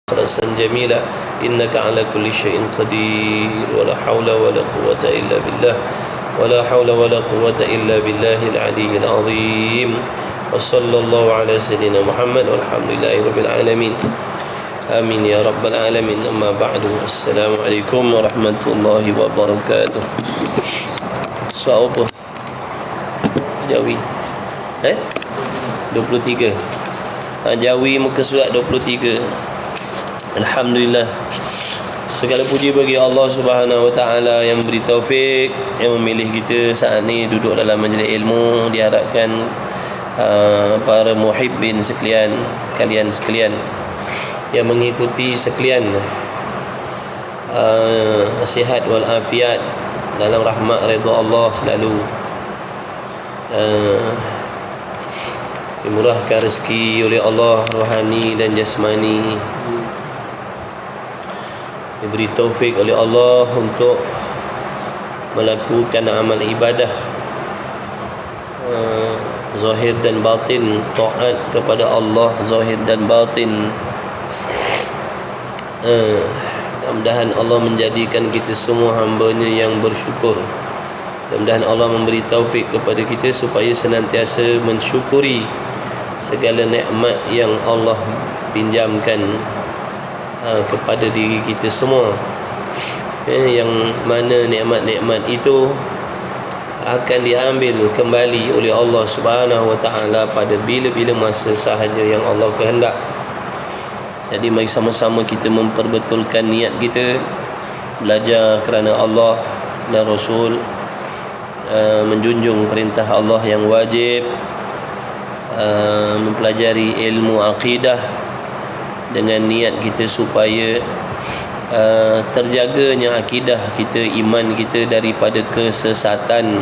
خلصا جميلا إنك على كل شيء قدير ولا حول ولا قوة إلا بالله ولا حول ولا قوة إلا بالله العلي العظيم وصلى الله على سيدنا محمد والحمد لله رب العالمين آمين يا رب العالمين أما بعد السلام عليكم ورحمة الله وبركاته. Soal apa? Jawi 23 Jawi muka surat 23. Alhamdulillah, segala puji bagi Allah Subhanahu Wa Taala yang beri taufik, yang memilih kita saat ni duduk dalam majlis ilmu. Diharapkan para muhibbin sekalian, kalian sekalian yang mengikuti sekalian sihat wal afiat dalam rahmat redha Allah selalu, dimurahkan rezeki oleh Allah rohani dan jasmani, diberi taufik oleh Allah untuk melakukan amal ibadah zahir dan batin, taat kepada Allah zahir dan batin. Mudah-mudahan Allah menjadikan kita semua hamba-Nya yang bersyukur. Mudah-mudahan Allah memberi taufik kepada kita supaya senantiasa mensyukuri segala nikmat yang Allah pinjamkan kepada diri kita semua, yang mana nikmat-nikmat itu akan diambil kembali oleh Allah Subhanahu Wa Taala pada bila-bila masa sahaja yang Allah kehendak. Jadi mari sama-sama kita memperbetulkan niat kita, belajar kerana Allah dan Rasul, menjunjung perintah Allah yang wajib, mempelajari ilmu akidah dengan niat kita supaya terjaganya akidah kita, iman kita daripada kesesatan.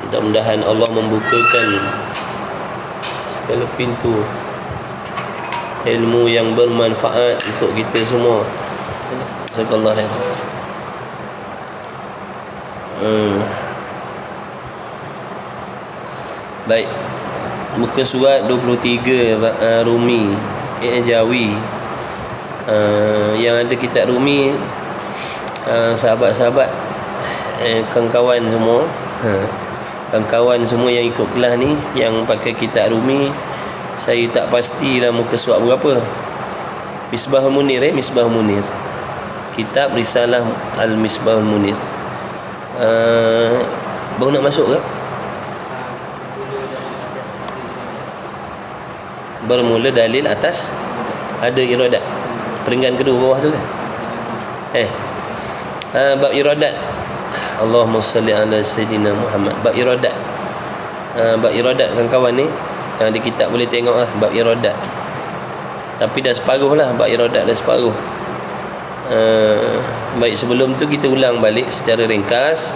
Mudah-mudahan Allah membukakan segala pintu ilmu yang bermanfaat untuk kita semua. Jazakallahu khair. Baik, muka surat 23 Rumi Jawi. Yang ada kitab Rumi, sahabat-sahabat, kawan-kawan semua, kawan-kawan semua yang ikut kelas ni yang pakai kitab Rumi, saya tak pastilah muka surat berapa. Misbahul Munir, Misbahul Munir, kitab Risalah Al-Misbahul Munir. Baru nak masuk ke? Bermula dalil atas ada iradat. Peringkat kedua bawah tu kan? Bab iradat. Allahumma salli ala Sayyidina Muhammad. Bab iradat. Bab iradat kawan-kawan ni yang di kitab boleh tengok lah, bab iradat. Tapi dah separuh lah, bab iradat dah separuh. Baik, sebelum tu kita ulang balik secara ringkas.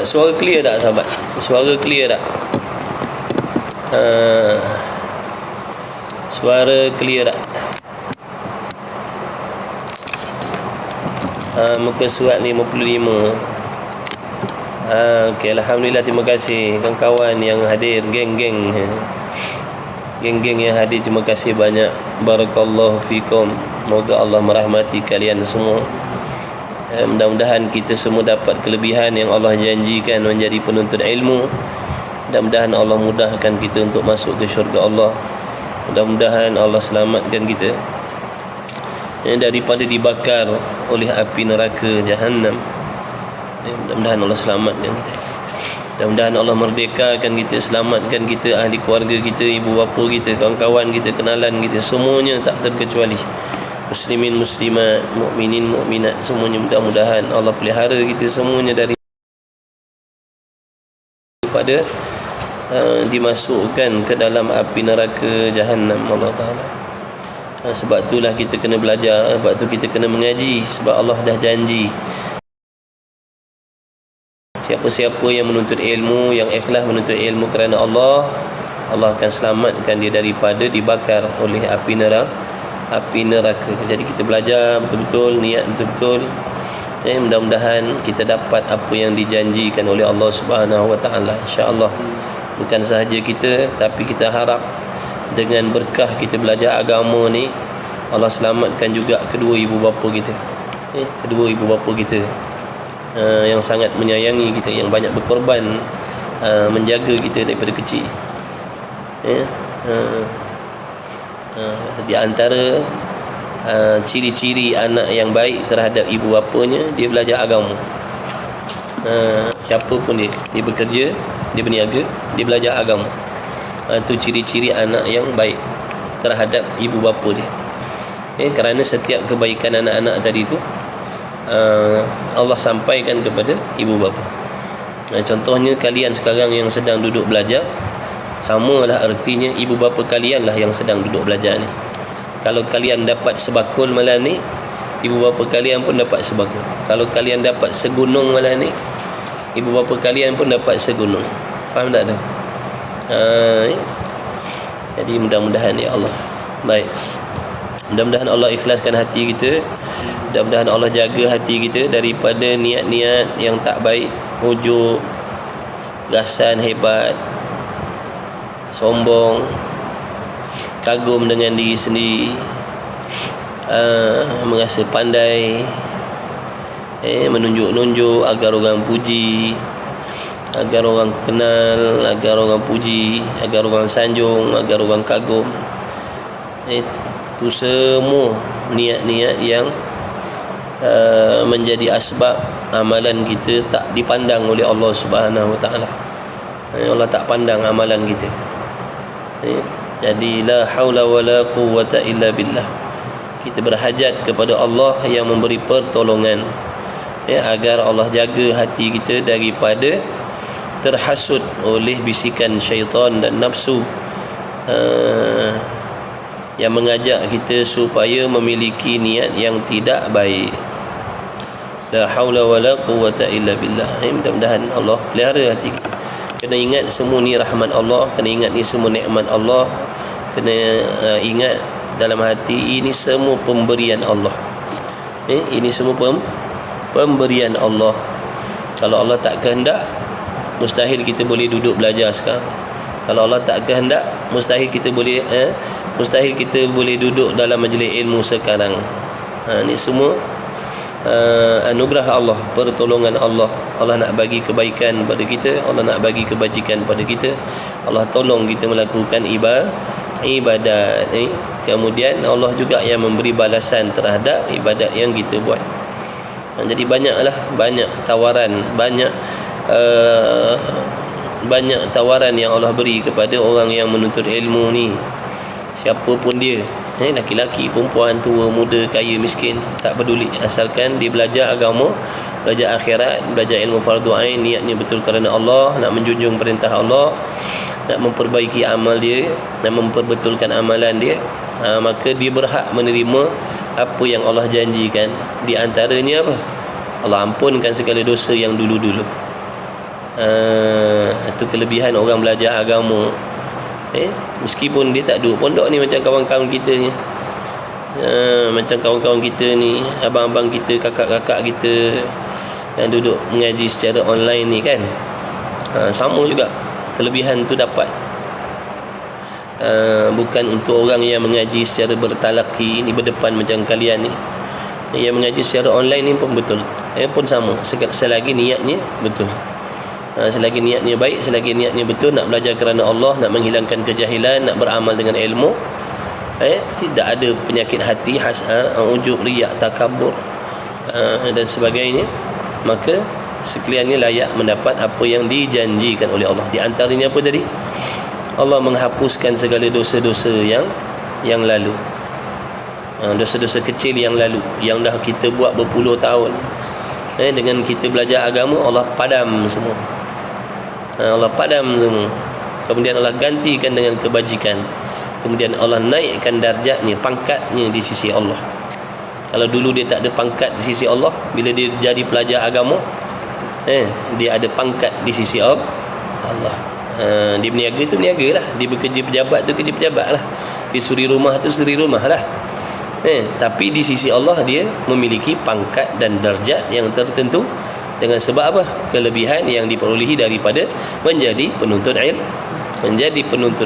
Suara clear tak sahabat? Suara clear tak? Suara clear tak? Muka surat 55. Okey, alhamdulillah, terima kasih kawan-kawan yang hadir, geng-geng yang hadir, terima kasih banyak. Barakallahu fikum. Moga Allah merahmati kalian semua. Mudah-mudahan kita semua dapat kelebihan yang Allah janjikan menjadi penuntut ilmu. Mudah-mudahan Allah mudahkan kita untuk masuk ke syurga Allah. Mudah-mudahan Allah selamatkan kita daripada dibakar oleh api neraka Jahannam. Mudah-mudahan Allah selamatkan kita. Mudah-mudahan Allah merdekakan kita, selamatkan kita, ahli keluarga kita, ibu bapa kita, kawan-kawan kita, kenalan kita, semuanya tak terkecuali. Muslimin, muslimat, mukminin, mukminat, semuanya mudah-mudahan Allah pelihara kita semuanya daripada dimasukkan ke dalam api neraka Jahannam Allah Ta'ala. Sebab itulah kita kena belajar, sebab tu kita kena mengaji, sebab Allah dah janji siapa-siapa yang menuntut ilmu, yang ikhlas menuntut ilmu kerana Allah, Allah akan selamatkan dia daripada dibakar oleh api neraka. Jadi kita belajar betul-betul, niat betul-betul Mudah-mudahan kita dapat apa yang dijanjikan oleh Allah Subhanahu wa taala, insya-Allah. Bukan sahaja kita, tapi kita harap dengan berkah kita belajar agama ni, Allah selamatkan juga kedua ibu bapa kita. Kedua ibu bapa kita yang sangat menyayangi kita, yang banyak berkorban menjaga kita daripada kecil. Di antara ciri-ciri anak yang baik terhadap ibu bapanya, dia belajar agama. Siapa pun dia bekerja, dia berniaga, dia belajar agama. Itu ciri-ciri anak yang baik terhadap ibu bapa dia. Kerana setiap kebaikan anak-anak tadi tu Allah sampaikan kepada ibu bapa. Contohnya kalian sekarang yang sedang duduk belajar, samalah artinya ibu bapa kalian lah yang sedang duduk belajar ni. Kalau kalian dapat sebakul malam ni, ibu bapa kalian pun dapat sebakul. Kalau kalian dapat segunung malam ni, ibu bapa kalian pun dapat segunung. Faham tak tu? Jadi mudah-mudahan ya Allah. Baik. Mudah-mudahan Allah ikhlaskan hati kita. Mudah-mudahan Allah jaga hati kita daripada niat-niat yang tak baik, ujub, rasan hebat, sombong, kagum dengan diri sendiri, merasa pandai, menunjuk-nunjuk agar orang puji, agar orang kenal, agar orang puji, agar orang sanjung, agar orang kagum. Itu semua niat-niat yang menjadi asbab amalan kita tak dipandang oleh Allah Subhanahu wa taala. Allah tak pandang amalan kita. Jadi la haula wala quwwata illa billah. Kita berhajat kepada Allah yang memberi pertolongan, agar Allah jaga hati kita daripada terhasut oleh bisikan syaitan dan nafsu yang mengajak kita supaya memiliki niat yang tidak baik. La haula wala quwwata illa billah. Mudah-mudahan Allah pelihara hati kita. Kena ingat semua ni rahmat Allah, kena ingat ni semua nikmat Allah, kena ingat dalam hati ini semua pemberian Allah. Ini semua pemberian Allah. Kalau Allah tak kehendak, mustahil kita boleh duduk belajar sekarang. Kalau Allah tak kehendak, mustahil kita boleh duduk dalam majlis ilmu sekarang. Ini semua anugerah Allah, pertolongan Allah. Allah nak bagi kebaikan pada kita, Allah nak bagi kebajikan pada kita. Allah tolong kita melakukan ibadat. Kemudian Allah juga yang memberi balasan terhadap ibadat yang kita buat. Jadi banyak tawaran, banyak tawaran yang Allah beri kepada orang yang menuntut ilmu ni. Siapa pun dia, laki-laki, perempuan, tua, muda, kaya, miskin, tak peduli, asalkan dia belajar agama, belajar akhirat, belajar ilmu fardu ain, niatnya betul kerana Allah, nak menjunjung perintah Allah, nak memperbaiki amal dia, nak memperbetulkan amalan dia, maka dia berhak menerima apa yang Allah janjikan. Di antaranya apa? Allah ampunkan segala dosa yang dulu-dulu. Itu kelebihan orang belajar agama. Meskipun dia tak duduk pondok ni macam kawan-kawan kita ni, macam kawan-kawan kita ni, abang-abang kita, kakak-kakak kita yang duduk mengaji secara online ni kan, sama juga kelebihan tu dapat. Bukan untuk orang yang mengaji secara bertalaki ni, berdepan macam kalian ni. Yang mengaji secara online ni pun betul, pun sama, selagi niatnya betul. Selagi niatnya baik, selagi niatnya betul, nak belajar kerana Allah, nak menghilangkan kejahilan, nak beramal dengan ilmu, tidak ada penyakit hati, ujub, riak, takabur dan sebagainya, maka sekaliannya layak mendapat apa yang dijanjikan oleh Allah. Di antaranya apa tadi? Allah menghapuskan segala dosa-dosa yang lalu, dosa-dosa kecil yang lalu, yang dah kita buat berpuluh tahun. Dengan kita belajar agama, Allah padam semua. Allah padam semua. Kemudian Allah gantikan dengan kebajikan. Kemudian Allah naikkan darjatnya, pangkatnya di sisi Allah. Kalau dulu dia tak ada pangkat di sisi Allah, bila dia jadi pelajar agama, dia ada pangkat di sisi Allah. Dia berniaga tu berniaga lah, dia bekerja pejabat tu kerja pejabat lah, dia suri rumah tu suri rumah lah. Tapi di sisi Allah dia memiliki pangkat dan darjat yang tertentu dengan sebab apa? Kelebihan yang diperolehi daripada menjadi penuntut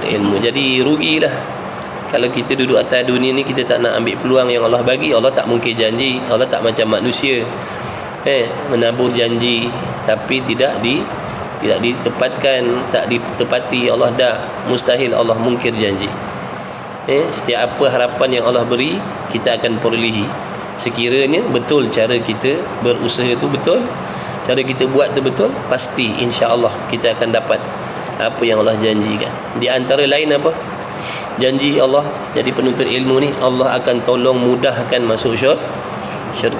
ilmu. Jadi rugilah kalau kita duduk atas dunia ni, kita tak nak ambil peluang yang Allah bagi. Allah tak mungkin janji. Allah tak macam manusia, menabur janji tapi tidak ditepatkan, tak ditepati. Allah dah mustahil Allah mungkir janji. Setiap apa harapan yang Allah beri, kita akan perolehi sekiranya betul cara kita berusaha tu betul, cara kita buat tu betul, pasti insya-Allah kita akan dapat apa yang Allah janjikan. Di antara lain apa? Janji Allah jadi penuntut ilmu ni, Allah akan tolong mudahkan masuk syurga.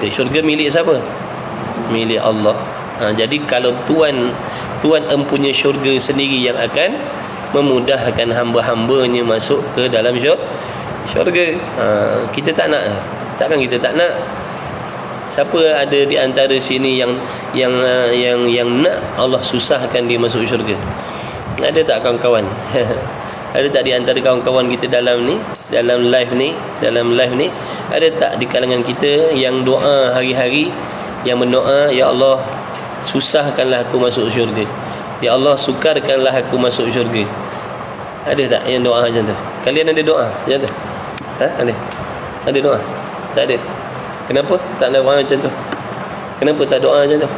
Syurga milik siapa? Milik Allah. Jadi kalau Tuan empunya syurga sendiri yang akan memudahkan hamba-hambanya masuk ke dalam syurga. Kita tak nak. Takkan kita tak nak? Siapa ada di antara sini yang nak Allah susahkan dia masuk syurga? Ada tak kawan-kawan? Ada tak di antara kawan-kawan kita dalam live ni, ada tak di kalangan kita yang doa hari-hari, yang berdoa, ya Allah susahkanlah aku masuk syurga, ya Allah sukarkanlah aku masuk syurga? Ada tak yang doa macam tu? Kalian ada doa macam tu? Ada doa? Tak ada. Kenapa tak ada doa macam tu? Kenapa tak doa macam tu?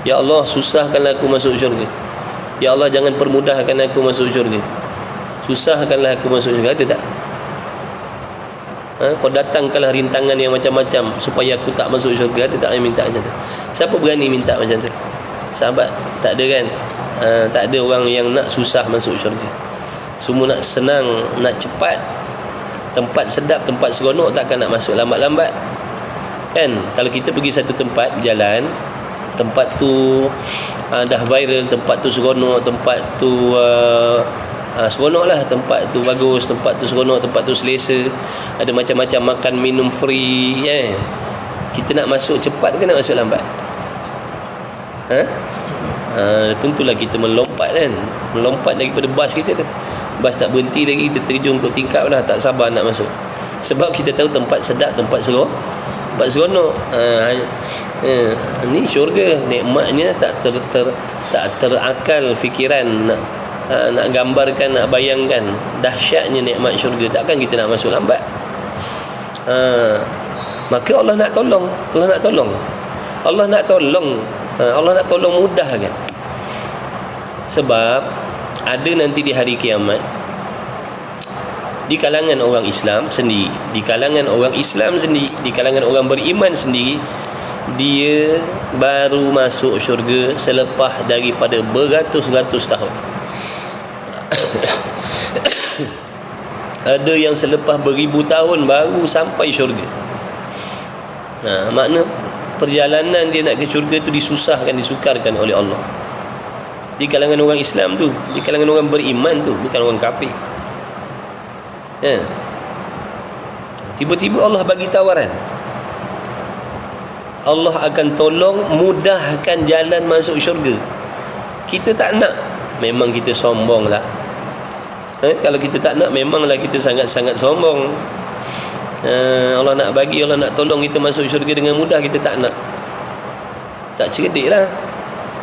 Ya Allah susahkanlah aku masuk syurga, ya Allah jangan permudahkan aku masuk syurga, susahkanlah aku masuk syurga. Ada tak? Kau datangkanlah rintangan yang macam-macam supaya aku tak masuk syurga. Ada tak yang minta macam tu? Siapa berani minta macam tu? Sahabat? Tak ada kan? Tak ada orang yang nak susah masuk syurga. Semua nak senang, nak cepat, tempat sedap, tempat seronok, takkan nak masuk lambat-lambat kan? Kalau kita pergi satu tempat berjalan, tempat tu dah viral, tempat tu seronok, tempat tu seronok lah, tempat tu bagus, tempat tu seronok, tempat tu selesa, ada macam-macam makan minum free, kita nak masuk cepat ke nak masuk lambat? Tentulah kita melompat kan, melompat daripada bas kita tu. Bas tak berhenti lagi, kita terjun ke tingkap dah, tak sabar nak masuk. Sebab kita tahu tempat sedap, tempat seronok. Ni syurga, nikmatnya tak terakal fikiran nak gambarkan, nak bayangkan dahsyatnya nikmat syurga. Takkan kita nak masuk lambat. Maka Allah nak tolong, Allah nak tolong mudahkan. Sebab ada nanti di hari kiamat, di kalangan orang Islam sendiri, di kalangan orang beriman sendiri, dia baru masuk syurga selepas daripada beratus-ratus tahun. Ada yang selepas beribu tahun baru sampai syurga. Makna perjalanan dia nak ke syurga tu disusahkan, disukarkan oleh Allah. Di kalangan orang Islam tu, di kalangan orang beriman tu, bukan orang kafir. Tiba-tiba Allah bagi tawaran, Allah akan tolong mudahkan jalan masuk syurga. Kita tak nak, memang kita sombong lah. Kalau kita tak nak, memanglah kita sangat-sangat sombong. Allah nak bagi, Allah nak tolong kita masuk syurga dengan mudah, kita tak nak. Tak cerdik lah.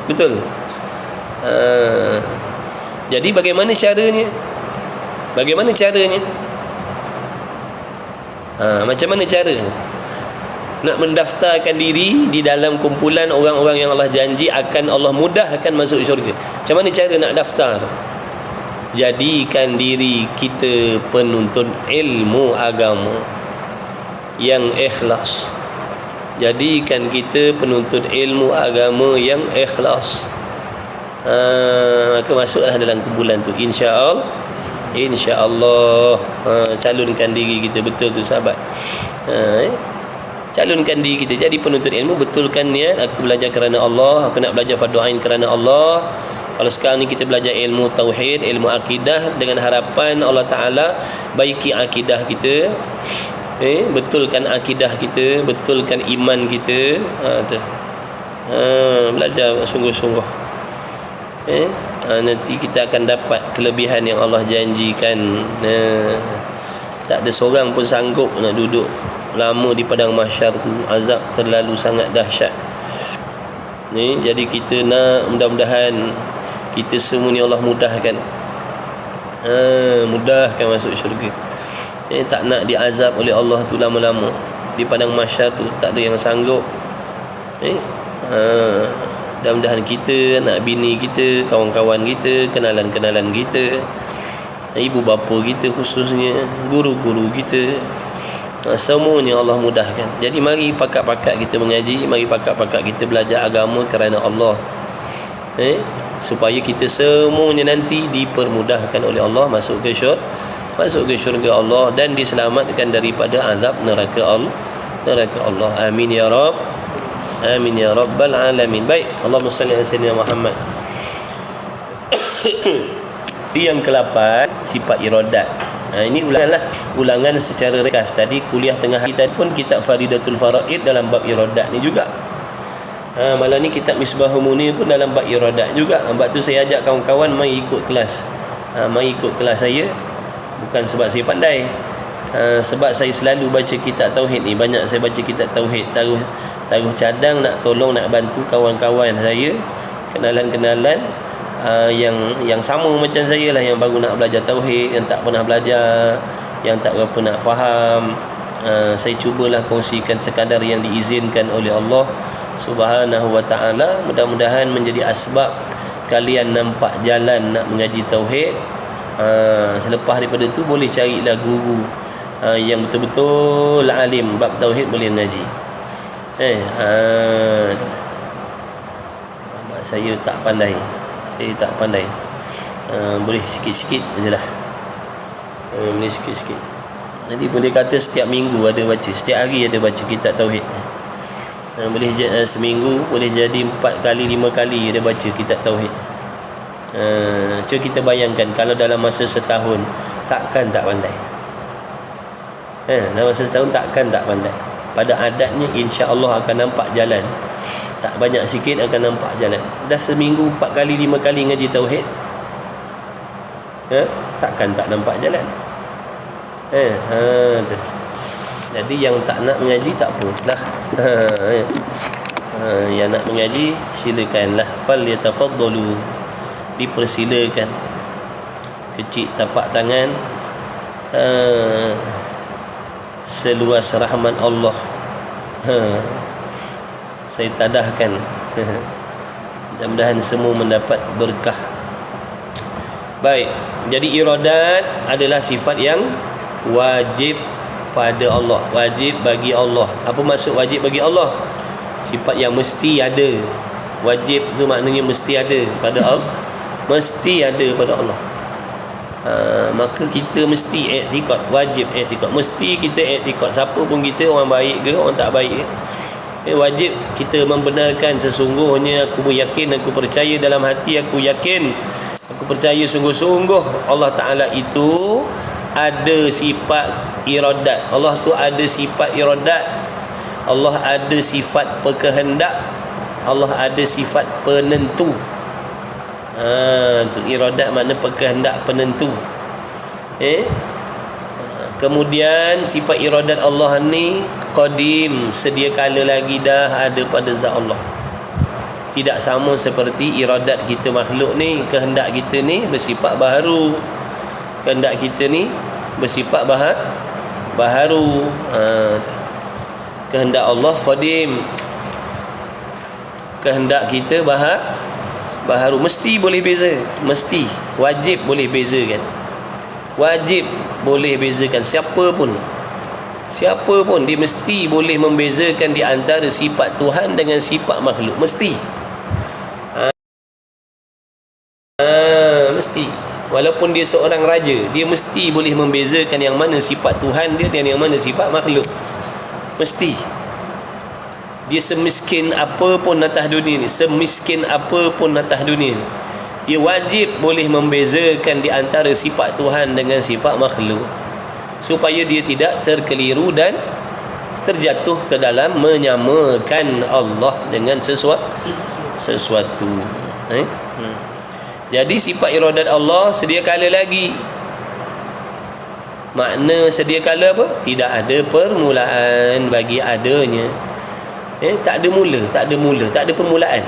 Betul? Jadi bagaimana caranya? Macam mana cara nak mendaftarkan diri di dalam kumpulan orang-orang yang Allah janji akan Allah mudahkan masuk syurga? Macam mana cara nak daftar? Jadikan diri kita penuntut ilmu agama yang ikhlas. Jadikan kita penuntut ilmu agama yang ikhlas. Maka masuklah dalam kumpulan tu, insya-Allah. Calonkan diri kita, betul tu sahabat. Calonkan diri kita jadi penuntut ilmu, betulkan niat, aku belajar kerana Allah, aku nak belajar fardu ain kerana Allah. Kalau sekarang ni kita belajar ilmu tauhid, ilmu akidah, dengan harapan Allah Ta'ala baiki akidah kita, betulkan akidah kita, betulkan iman kita. Belajar sungguh-sungguh. Nanti kita akan dapat kelebihan yang Allah janjikan. Tak ada seorang pun sanggup nak duduk lama di padang mahsyar tu. Azab terlalu sangat dahsyat. Ni jadi kita nak mudah-mudahan kita semua ni Allah mudahkan. Mudahkan masuk syurga. Tak nak diazab oleh Allah tu lama-lama. Di padang mahsyar tu tak ada yang sanggup. Mudah-mudahan kita, anak bini kita, kawan-kawan kita, kenalan-kenalan kita, ibu bapa kita khususnya, guru-guru kita, semuanya Allah mudahkan. Jadi mari pakat-pakat kita mengaji, mari pakat-pakat kita belajar agama kerana Allah, supaya kita semuanya nanti dipermudahkan oleh Allah masuk ke syurga Allah dan diselamatkan daripada azab neraka Allah. Amin ya Rabb, amin ya Rabbal alamin. Baik, Allahumma salli ala sayyidina Muhammad. Yang ke-8, sifat iradat. Ini ulangan secara ringkas. Tadi kuliah tengah hari tadi pun kitab Faridatul Faraid dalam bab iradat ni juga. Malam ni kitab Misbahul Munir pun dalam bab iradat juga. Sebab tu saya ajak kawan-kawan mari ikut kelas. Mari ikut kelas saya. Bukan sebab saya pandai. Sebab saya selalu baca kitab tauhid ni. Banyak saya baca kitab tauhid. Taruh cadang nak tolong, nak bantu kawan-kawan saya, kenalan-kenalan yang sama macam saya lah, yang baru nak belajar tauhid, yang tak pernah belajar, yang tak berapa nak faham. Saya cubalah kongsikan sekadar yang diizinkan oleh Allah Subhanahu wa ta'ala. Mudah-mudahan menjadi asbab kalian nampak jalan nak mengaji tauhid. Selepas daripada tu boleh carilah guru yang betul-betul alim bab tauhid, boleh mengaji. Saya tak pandai. Boleh sikit-sikit sajalah. Boleh sikit-sikit. Jadi boleh kata setiap minggu ada baca, setiap hari ada baca kitab tauhid. Boleh seminggu boleh jadi 4 kali 5 kali ada baca kitab tauhid. Cuba kita bayangkan kalau dalam masa setahun, takkan tak pandai. Dalam masa setahun takkan tak pandai. Pada adatnya insya-Allah akan nampak jalan. Tak banyak sikit akan nampak jalan. Dah seminggu 4 kali 5 kali ngaji tauhid, takkan tak nampak jalan. Jadi yang tak nak mengaji tak apalah. Yang nak mengaji silakanlah, fal yatafaddalu, dipersilakan. Kecil tapak tangan, seluas rahmat Allah. Saya tadahkan. Mudah-mudahan semua mendapat berkah. Baik, jadi iradat adalah sifat yang wajib pada Allah, wajib bagi Allah. Apa maksud wajib bagi Allah? Sifat yang mesti ada. Wajib tu maknanya mesti ada pada Allah. Mesti ada pada Allah. Maka kita mesti i'tikad, wajib i'tikad. Mesti kita i'tikad. Siapa pun kita, orang baik ke orang tak baik ke, wajib kita membenarkan sesungguhnya aku beryakin, aku percaya dalam hati, aku yakin, aku percaya sungguh-sungguh Allah Ta'ala itu ada sifat iradat. Allah tu ada sifat iradat. Allah ada sifat berkehendak. Allah ada sifat penentu. Tu iradat makna berkehendak, penentu. Kemudian sifat iradat Allah ni qadim, sedia kala lagi dah ada pada zat Allah. Tidak sama seperti iradat kita makhluk ni. Kehendak kita ni bersifat baharu. Kehendak kita ni bersifat baharu. Kehendak Allah qadim. Kehendak kita baharu. Mesti boleh beza. Mesti. Wajib boleh bezakan. Wajib boleh bezakan. Siapa pun dia mesti boleh membezakan di antara sifat Tuhan dengan sifat makhluk. Mesti. Mesti. Walaupun dia seorang raja, dia mesti boleh membezakan yang mana sifat Tuhan dia dan yang mana sifat makhluk. Mesti. Dia semiskin apa pun atas dunia ni, semiskin apa pun atas dunia ni, dia wajib boleh membezakan di antara sifat Tuhan dengan sifat makhluk, supaya dia tidak terkeliru dan terjatuh ke dalam menyamakan Allah dengan sesuatu. Jadi sifat iradat Allah sedia kala lagi Makna sedia kala apa? Tidak ada permulaan bagi adanya. Tak ada mula, tak ada permulaan.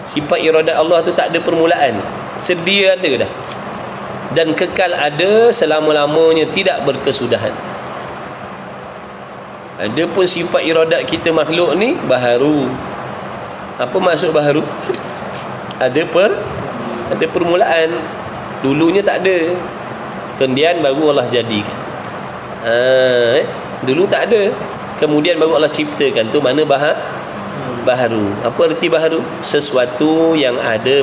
Sifat iradat Allah tu tak ada permulaan, sedia ada dah, dan kekal ada selama-lamanya, tidak berkesudahan. Adapun sifat iradat kita makhluk ni baharu. Apa maksud baharu? Ada permulaan. Dulunya tak ada, kemudian baru Allah jadikan. Dulu tak ada, kemudian baru Allah ciptakan. Tu mana baharu. Apa erti baharu? Sesuatu yang ada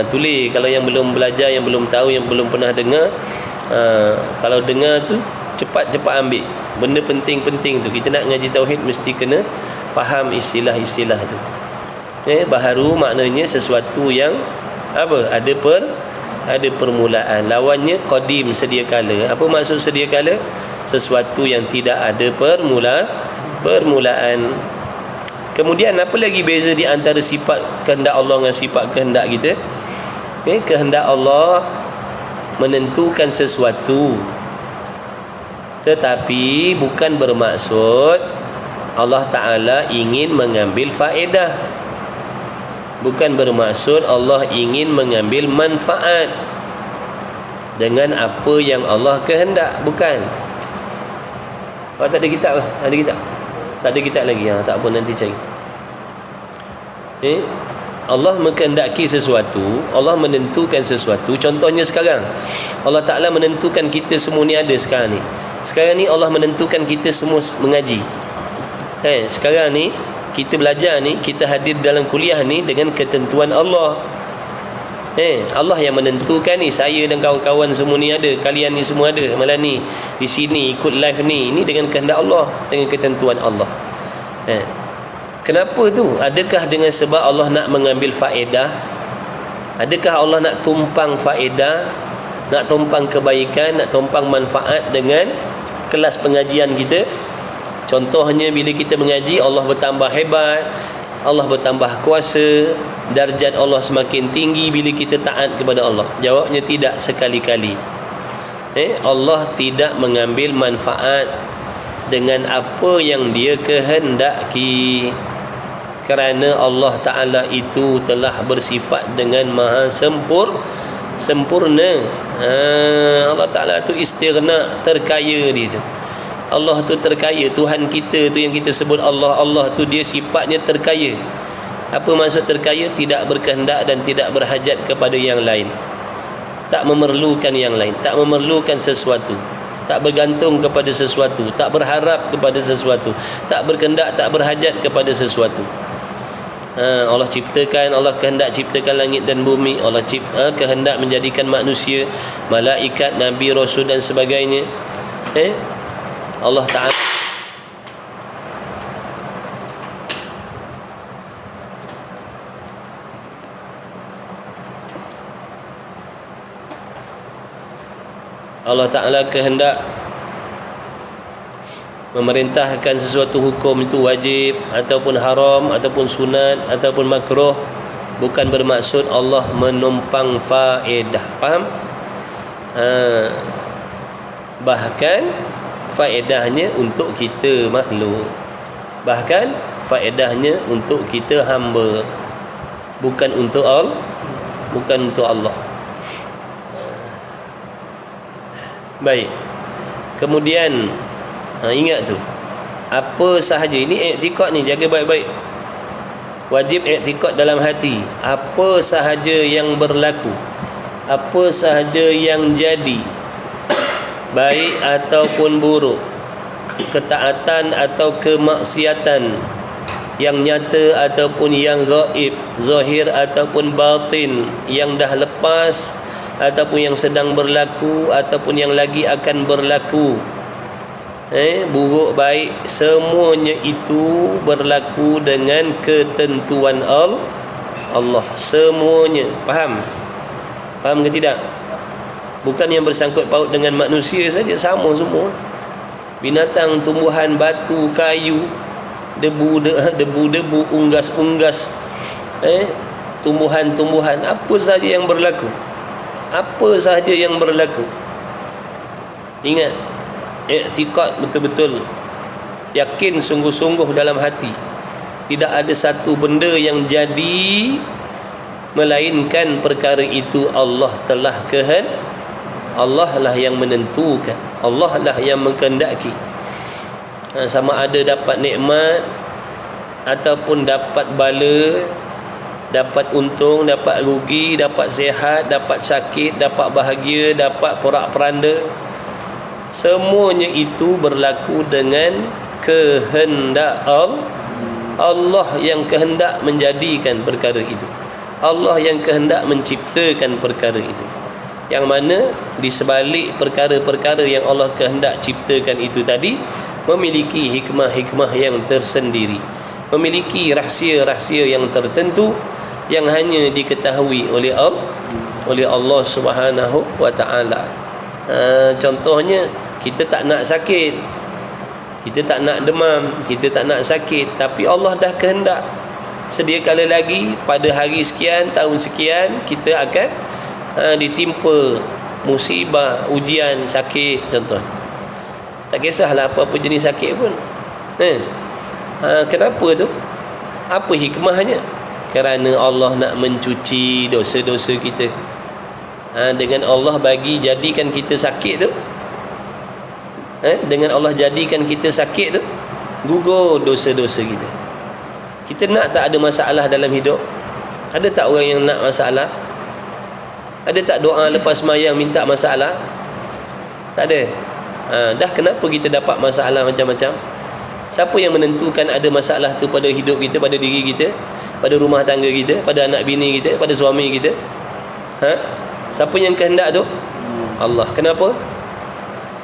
tulis. Kalau yang belum belajar, yang belum tahu, yang belum pernah dengar, kalau dengar tu cepat-cepat ambil. Benda penting-penting tu. Kita nak ngaji tauhid mesti kena faham istilah-istilah tu. Baharu maknanya sesuatu yang apa? Ada permulaan. Lawannya qadim, sedia kala. Apa maksud sedia kala? Sesuatu yang tidak ada permulaan. Kemudian apa lagi beza di antara sifat kehendak Allah dengan sifat kehendak kita? Kehendak Allah menentukan sesuatu, tetapi bukan bermaksud Allah Ta'ala ingin mengambil faedah. Bukan bermaksud Allah ingin mengambil manfaat dengan apa yang Allah kehendak. Bukan. Tak ada kitab lah. Ada kitab? Tak ada kitab lagi. Tak apa, nanti cari. Allah mengkehendaki sesuatu, Allah menentukan sesuatu. Contohnya sekarang, Allah Ta'ala menentukan kita semua ni ada sekarang ni. Sekarang ni Allah menentukan kita semua mengaji. Sekarang ni kita belajar ni, kita hadir dalam kuliah ni dengan ketentuan Allah. Allah yang menentukan ni. Saya dan kawan-kawan semua ni ada, kalian ni semua ada malam ni di sini ikut live ni. Ini dengan kehendak Allah, dengan ketentuan Allah. Kenapa tu? Adakah dengan sebab Allah nak mengambil faedah? Adakah Allah nak tumpang faedah, nak tumpang kebaikan, nak tumpang manfaat dengan kelas pengajian kita? Contohnya bila kita mengaji, Allah bertambah hebat, Allah bertambah kuasa, darjat Allah semakin tinggi bila kita taat kepada Allah. Jawabnya tidak, sekali-kali. Allah tidak mengambil manfaat dengan apa yang Dia kehendaki, kerana Allah Ta'ala itu telah bersifat dengan maha sempurna. Allah Ta'ala tu istighna, terkaya dia tu. Allah tu terkaya. Tuhan kita tu yang kita sebut Allah, Allah tu dia sifatnya terkaya. Apa maksud terkaya? Tidak berkehendak dan tidak berhajat kepada yang lain, tak memerlukan yang lain, tak memerlukan sesuatu, tak bergantung kepada sesuatu, tak berharap kepada sesuatu, tak berkehendak, tak berhajat kepada sesuatu. Allah ciptakan, Allah kehendak ciptakan langit dan bumi, Allah kehendak menjadikan manusia, malaikat, nabi, rasul dan sebagainya. Allah Ta'ala kehendak memerintahkan sesuatu hukum itu wajib ataupun haram ataupun sunat ataupun makruh, bukan bermaksud Allah menumpang faedah. Faham? Bahkan faedahnya untuk kita makhluk, bahkan faedahnya untuk kita hamba, bukan untuk Allah. Baik. Kemudian ingat tu, apa sahaja ini i'tiqad ni, jaga baik-baik. Wajib i'tiqad dalam hati. Apa sahaja yang berlaku, apa sahaja yang jadi, baik ataupun buruk, ketaatan atau kemaksiatan, yang nyata ataupun yang gaib, zahir ataupun batin, yang dah lepas ataupun yang sedang berlaku ataupun yang lagi akan berlaku, buruk baik, semuanya itu berlaku dengan ketentuan Allah. Semuanya. Faham ke tidak? Bukan yang bersangkut paut dengan manusia saja, sama semua. Binatang, tumbuhan, batu, kayu, debu, unggas, tumbuhan-tumbuhan, apa sahaja yang berlaku. Apa sahaja yang berlaku. Ingat, i'tiqad betul-betul, yakin sungguh-sungguh dalam hati, tidak ada satu benda yang jadi melainkan perkara itu Allah telah Allah lah yang menentukan, Allah lah yang mengkehendaki. Sama ada dapat nikmat ataupun dapat bala, dapat untung, dapat rugi, dapat sihat, dapat sakit, dapat bahagia, dapat porak-peranda, semuanya itu berlaku dengan kehendak Allah yang kehendak menjadikan perkara itu. Allah yang kehendak menciptakan perkara itu, yang mana di sebalik perkara-perkara yang Allah kehendak ciptakan itu tadi memiliki hikmah-hikmah yang tersendiri, memiliki rahsia-rahsia yang tertentu yang hanya diketahui oleh Allah Subhanahu wa taala. Contohnya, kita tak nak sakit, kita tak nak demam, kita tak nak sakit, tapi Allah dah kehendak sedia kala lagi pada hari sekian, tahun sekian kita akan ditimpa musibah, ujian, sakit contoh. Tak kisahlah apa-apa jenis sakit pun. Kenapa tu? Apa hikmahnya? Kerana Allah nak mencuci dosa-dosa kita. Dengan Allah jadikan kita sakit tu, dengan Allah jadikan kita sakit tu, gugur dosa-dosa kita. Kita nak tak ada masalah dalam hidup? Ada tak orang yang nak masalah? Ada tak doa lepas mayang minta masalah? Tak ada. Dah kenapa kita dapat masalah macam-macam? Siapa yang menentukan ada masalah tu pada hidup kita, pada diri kita, pada rumah tangga kita, pada anak bini kita, pada suami kita? Siapa yang kehendak tu? Allah. Kenapa?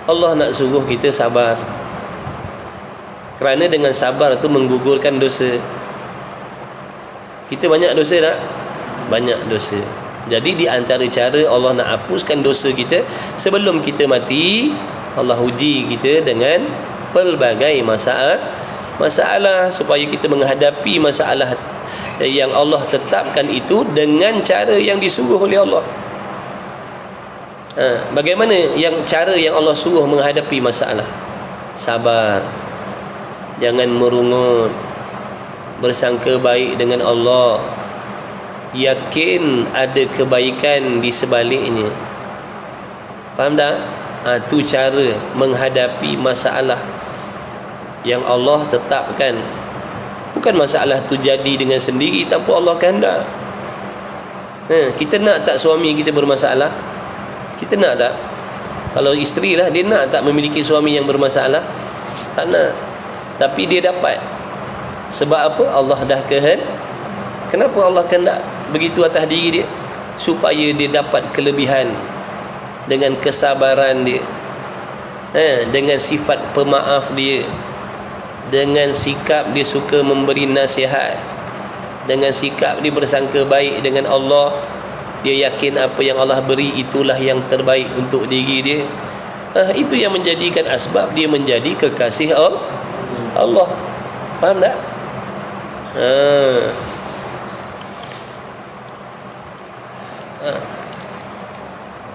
Allah nak suruh kita sabar. Kerana dengan sabar tu menggugurkan dosa. Kita banyak dosa tak? Banyak dosa. Jadi di antara cara Allah nak hapuskan dosa kita sebelum kita mati, Allah uji kita dengan pelbagai masalah supaya kita menghadapi masalah yang Allah tetapkan itu dengan cara yang disuruh oleh Allah. Bagaimana cara yang Allah suruh menghadapi masalah? Sabar, jangan merungut, bersangka baik dengan Allah, yakin ada kebaikan di sebaliknya. Faham tak? Itu cara menghadapi masalah yang Allah tetapkan. Bukan masalah tu jadi dengan sendiri tanpa Allah kehendak. Kita nak tak suami kita bermasalah? Kita nak tak? Kalau isteri lah, dia nak tak memiliki suami yang bermasalah? Tak nak. Tapi dia dapat. Sebab apa? Allah dah Kenapa Allah kehendak begitu atas diri dia? Supaya dia dapat kelebihan dengan kesabaran dia, dengan sifat pemaaf dia, dengan sikap dia suka memberi nasihat, dengan sikap dia bersangka baik dengan Allah. Dia yakin apa yang Allah beri itulah yang terbaik untuk diri dia. Itu yang menjadikan asbab dia menjadi kekasih Allah. Faham tak?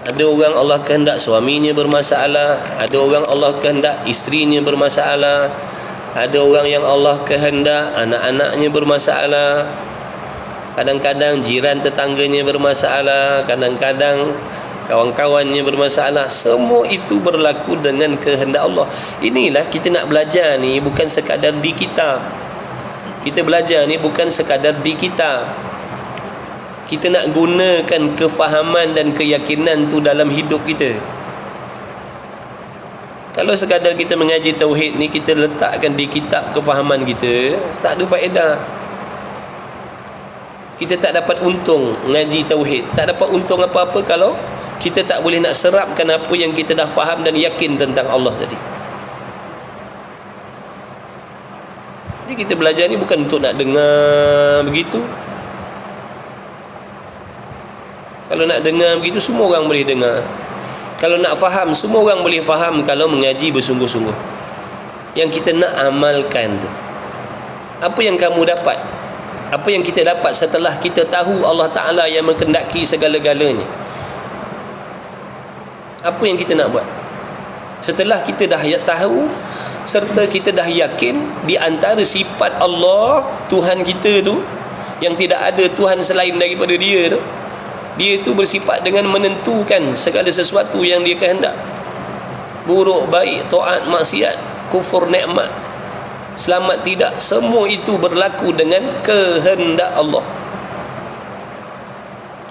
Ada orang Allah kehendak suaminya bermasalah, ada orang Allah kehendak isterinya bermasalah, ada orang yang Allah kehendak anak-anaknya bermasalah, kadang-kadang jiran tetangganya bermasalah, kadang-kadang kawan-kawannya bermasalah. Semua itu berlaku dengan kehendak Allah. Inilah kita nak belajar ni, bukan sekadar di kitab. Kita belajar ni bukan sekadar di kitab. Kita nak gunakan kefahaman dan keyakinan tu dalam hidup kita. Kalau sekadar kita mengaji tauhid ni, kita letakkan di kitab kefahaman kita, tak ada faedah. Kita tak dapat untung mengaji tauhid, tak dapat untung apa-apa kalau kita tak boleh nak serapkan apa yang kita dah faham dan yakin tentang Allah tadi. Jadi kita belajar ni bukan untuk nak dengar begitu. Kalau nak dengar begitu, semua orang boleh dengar. Kalau nak faham, semua orang boleh faham kalau mengaji bersungguh-sungguh. Yang kita nak amalkan tu, apa yang kamu dapat, apa yang kita dapat setelah kita tahu Allah Ta'ala yang mengkehendaki segala-galanya? Apa yang kita nak buat? Setelah kita dah tahu serta kita dah yakin di antara sifat Allah, Tuhan kita tu, yang tidak ada Tuhan selain daripada dia tu, dia itu bersifat dengan menentukan segala sesuatu yang dia kehendak. Buruk, baik, taat, maksiat, kufur, nikmat, selamat, tidak, semua itu berlaku dengan kehendak Allah.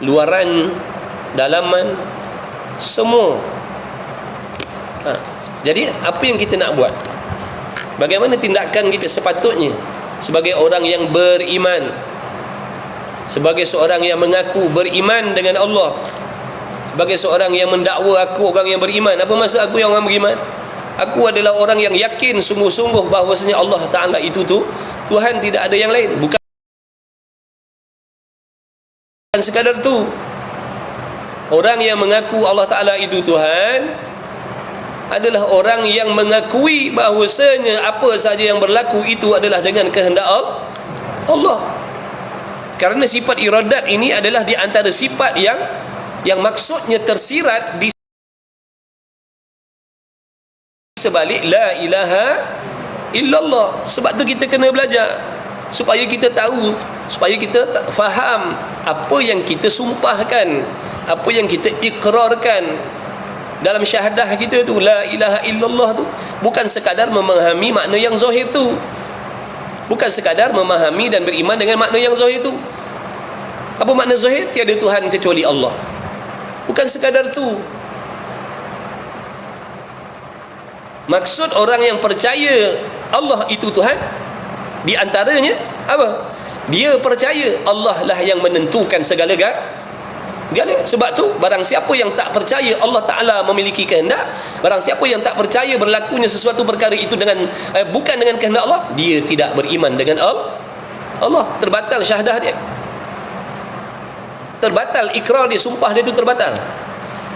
Luaran, dalaman, semua. Jadi apa yang kita nak buat? Bagaimana tindakan kita sepatutnya sebagai orang yang beriman, sebagai seorang yang mengaku beriman dengan Allah, sebagai seorang yang mendakwa aku orang yang beriman? Apa maksud aku yang orang beriman? Aku adalah orang yang yakin sungguh-sungguh bahawasanya Allah Ta'ala itu tu Tuhan, tidak ada yang lain. Bukan sekadar tu. Orang yang mengaku Allah Ta'ala itu Tuhan adalah orang yang mengakui bahawasanya apa saja yang berlaku itu adalah dengan kehendak Allah. Kerana sifat iradat ini adalah di antara sifat yang maksudnya tersirat di sebalik la ilaha illallah. Sebab tu kita kena belajar supaya kita tahu, supaya kita faham apa yang kita sumpahkan, apa yang kita ikrarkan dalam syahadah kita tu, la ilaha illallah tu, bukan sekadar memahami makna yang zahir tu, bukan sekadar memahami dan beriman dengan makna yang zahir tu. Apa makna zahir? Tiada Tuhan kecuali Allah. Bukan sekadar tu. Maksud orang yang percaya Allah itu Tuhan, di antaranya apa? Dia percaya Allah lah yang menentukan segala galanya. Sebab tu barang siapa yang tak percaya Allah Ta'ala memiliki kehendak, barang siapa yang tak percaya berlakunya sesuatu perkara itu dengan bukan dengan kehendak Allah, dia tidak beriman dengan Allah. Terbatal syahadah dia, terbatal ikrar dia, sumpah dia itu terbatal.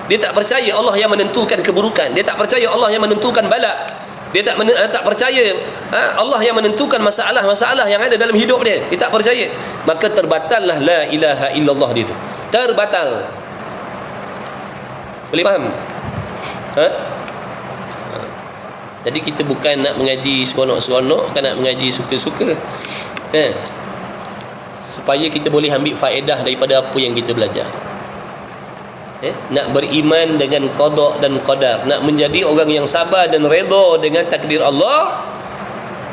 Dia tak percaya Allah yang menentukan keburukan, dia tak percaya Allah yang menentukan bala, dia tak percaya Allah yang menentukan masalah-masalah yang ada dalam hidup dia, dia tak percaya. Maka terbatallah la ilaha illallah dia itu, terbatal. Boleh faham? Jadi kita bukan nak mengaji seronok-seronok, kan, nak mengaji suka-suka, supaya kita boleh ambil faedah daripada apa yang kita belajar. Nak beriman dengan qada dan qadar, nak menjadi orang yang sabar dan redha dengan takdir Allah,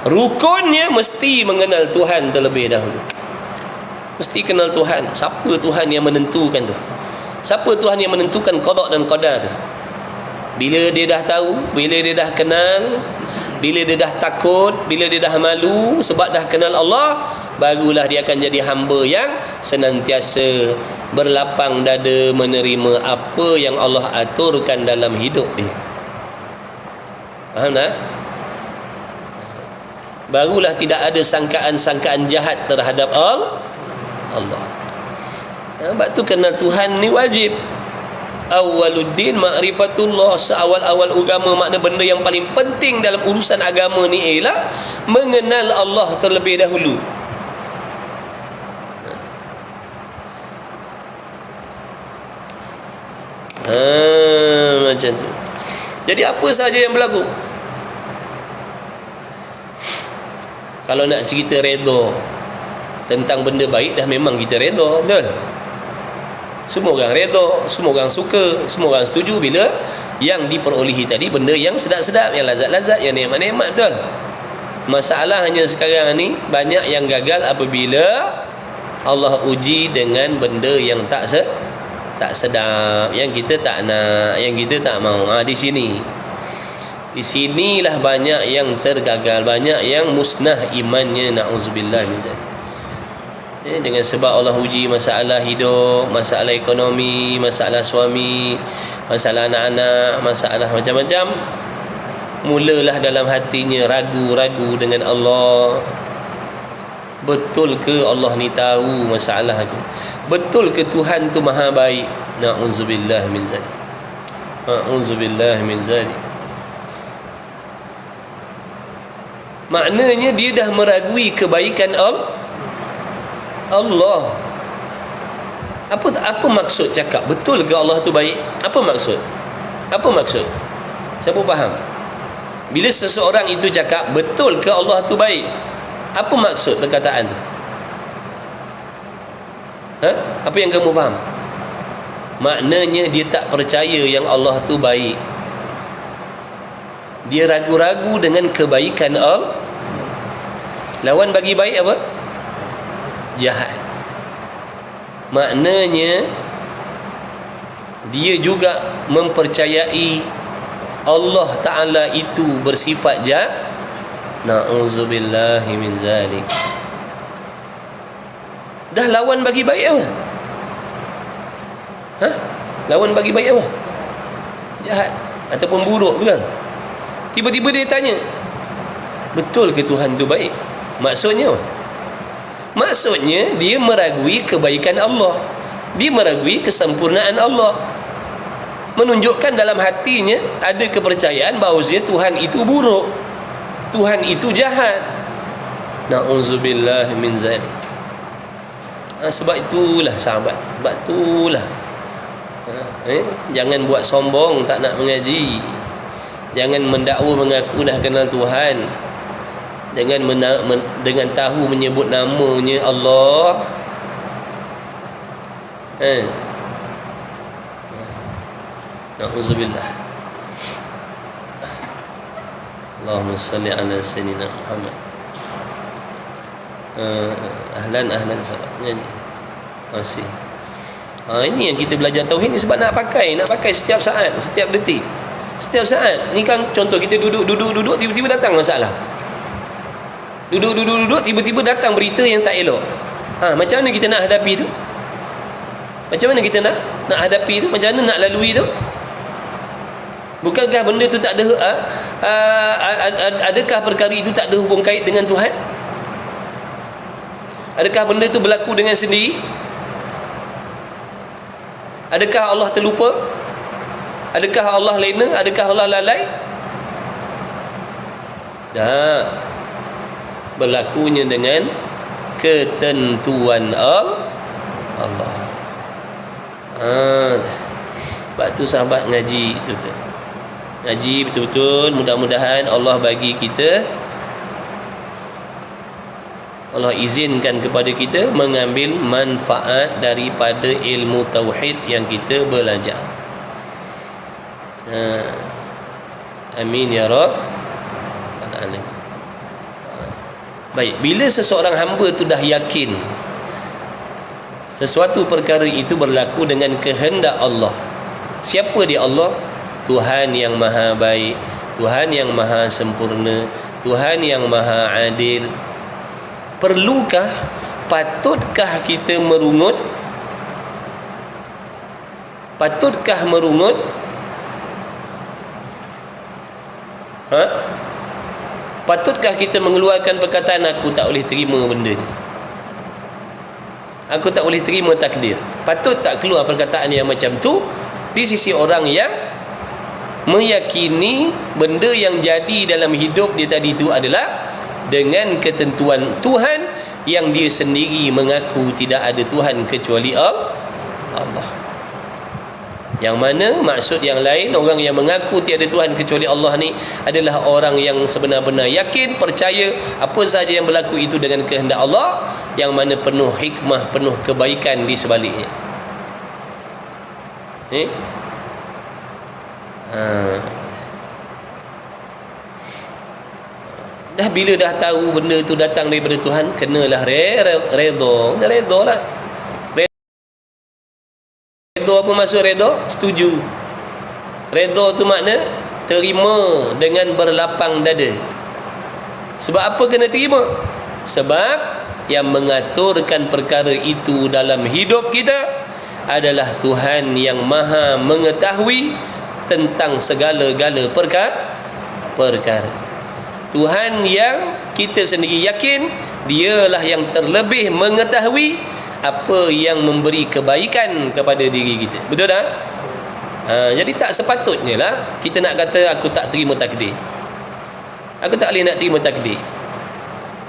rukunnya mesti mengenal Tuhan terlebih dahulu. Mesti kenal Tuhan. Siapa Tuhan yang menentukan tu? Siapa Tuhan yang menentukan qada dan qadar tu? Bila dia dah tahu, bila dia dah kenal, bila dia dah takut, bila dia dah malu sebab dah kenal Allah, barulah dia akan jadi hamba yang senantiasa berlapang dada menerima apa yang Allah aturkan dalam hidup dia. Faham tak? Barulah tidak ada sangkaan-sangkaan jahat terhadap Allah. Sebab tu kenal Tuhan ni wajib. Awaluddin ma'rifatullah. Seawal-awal agama, makna benda yang paling penting dalam urusan agama ni ialah mengenal Allah terlebih dahulu. Macam tu. Jadi apa saja yang berlaku, kalau nak cerita redha tentang benda baik, dah memang kita redha, betul? Semua orang redha, semua orang suka, semua orang setuju bila yang diperolehi tadi benda yang sedap-sedap, yang lazat-lazat, yang nikmat-nikmat, betul? Masalahnya sekarang ni banyak yang gagal apabila Allah uji dengan benda yang tak sedap, yang kita tak nak, yang kita tak mau. Di sinilah banyak yang tergagal, banyak yang musnah imannya, na'udzubillah min zalik. Dengan sebab Allah uji masalah hidup, masalah ekonomi, masalah suami, masalah anak-anak, masalah macam-macam, mulalah dalam hatinya ragu-ragu dengan Allah. Betul ke Allah ni tahu masalah aku? Betul ke Tuhan tu maha baik? Na'udzubillah min zalik. Na'udzubillah min zalik. Maknanya dia dah meragui kebaikan Allah. Apa maksud cakap betul ke Allah tu baik? Apa maksud? Siapa faham? Bila seseorang itu cakap, betul ke Allah tu baik? Apa maksud perkataan tu? Apa yang kamu faham? Maknanya dia tak percaya yang Allah tu baik. Dia ragu-ragu dengan kebaikan Allah. Lawan bagi baik apa? Jahat. Maknanya dia juga mempercayai Allah Ta'ala itu bersifat na'udzubillahi min zalik. Dah lawan bagi baik apa? Lawan bagi baik apa? Jahat ataupun buruk, bukan? Tiba-tiba dia tanya, betul ke Tuhan tu baik? Maksudnya apa? Maksudnya dia meragui kebaikan Allah, dia meragui kesempurnaan Allah, menunjukkan dalam hatinya ada kepercayaan bahawasanya Tuhan itu buruk, Tuhan itu jahat. Na'udzubillah min zalik. Sebab itulah sahabat, sebab itulah jangan buat sombong tak nak mengaji. Jangan mendakwa mengaku dah kenal Tuhan. Jangan dengan tahu menyebut namanya Allah. Na'udzubillah. Allahumma salli ala sayyidina Muhammad. Ahlan sahabat ngaji. Masih. Ini yang kita belajar tauhid ni sebab nak pakai setiap saat, setiap detik. Setiap saat. Ni kan contoh kita duduk tiba-tiba datang masalah. Duduk tiba-tiba datang berita yang tak elok. Macam mana kita nak hadapi tu? Macam mana kita nak hadapi tu? Macam mana nak lalui tu? Bukankah benda tu tak ada adakah perkara itu tak ada hubung kait dengan Tuhan? Adakah benda tu berlaku dengan sendiri? Adakah Allah terlupa? Adakah Allah lena? Adakah Allah lalai? Tak. Berlakunya dengan ketentuan Allah. Sebab tu sahabat ngaji betul-betul. Ngaji betul-betul, mudah-mudahan Allah bagi kita, Allah izinkan kepada kita mengambil manfaat daripada ilmu tauhid yang kita belajar. Amin ya Rabb. Baik, bila seseorang hamba tu dah yakin sesuatu perkara itu berlaku dengan kehendak Allah. Siapa dia Allah? Tuhan yang maha baik, Tuhan yang maha sempurna, Tuhan yang maha adil. Perlukah, patutkah kita merungut? Patutkah merungut? Patutkah kita mengeluarkan perkataan aku tak boleh terima benda ni, aku tak boleh terima takdir? Patut tak keluar perkataan yang macam tu di sisi orang yang meyakini benda yang jadi dalam hidup dia tadi itu adalah dengan ketentuan Tuhan, yang dia sendiri mengaku tidak ada Tuhan kecuali Allah. Yang mana maksud yang lain, orang yang mengaku tiada Tuhan kecuali Allah ni adalah orang yang sebenar-benar yakin, percaya apa sahaja yang berlaku itu dengan kehendak Allah, yang mana penuh hikmah, penuh kebaikan di sebaliknya. Dah bila dah tahu benda tu datang daripada Tuhan, kenalah redha. Redha lah. Redha apa maksud redha? Setuju. Redha tu makna terima dengan berlapang dada. Sebab apa kena terima? Sebab yang mengaturkan perkara itu dalam hidup kita adalah Tuhan yang maha mengetahui tentang segala-gala perkara. Tuhan yang kita sendiri yakin dialah yang terlebih mengetahui apa yang memberi kebaikan kepada diri kita. Betul tak? Jadi tak sepatutnya lah kita nak kata aku tak terima takdir, aku tak boleh nak terima takdir.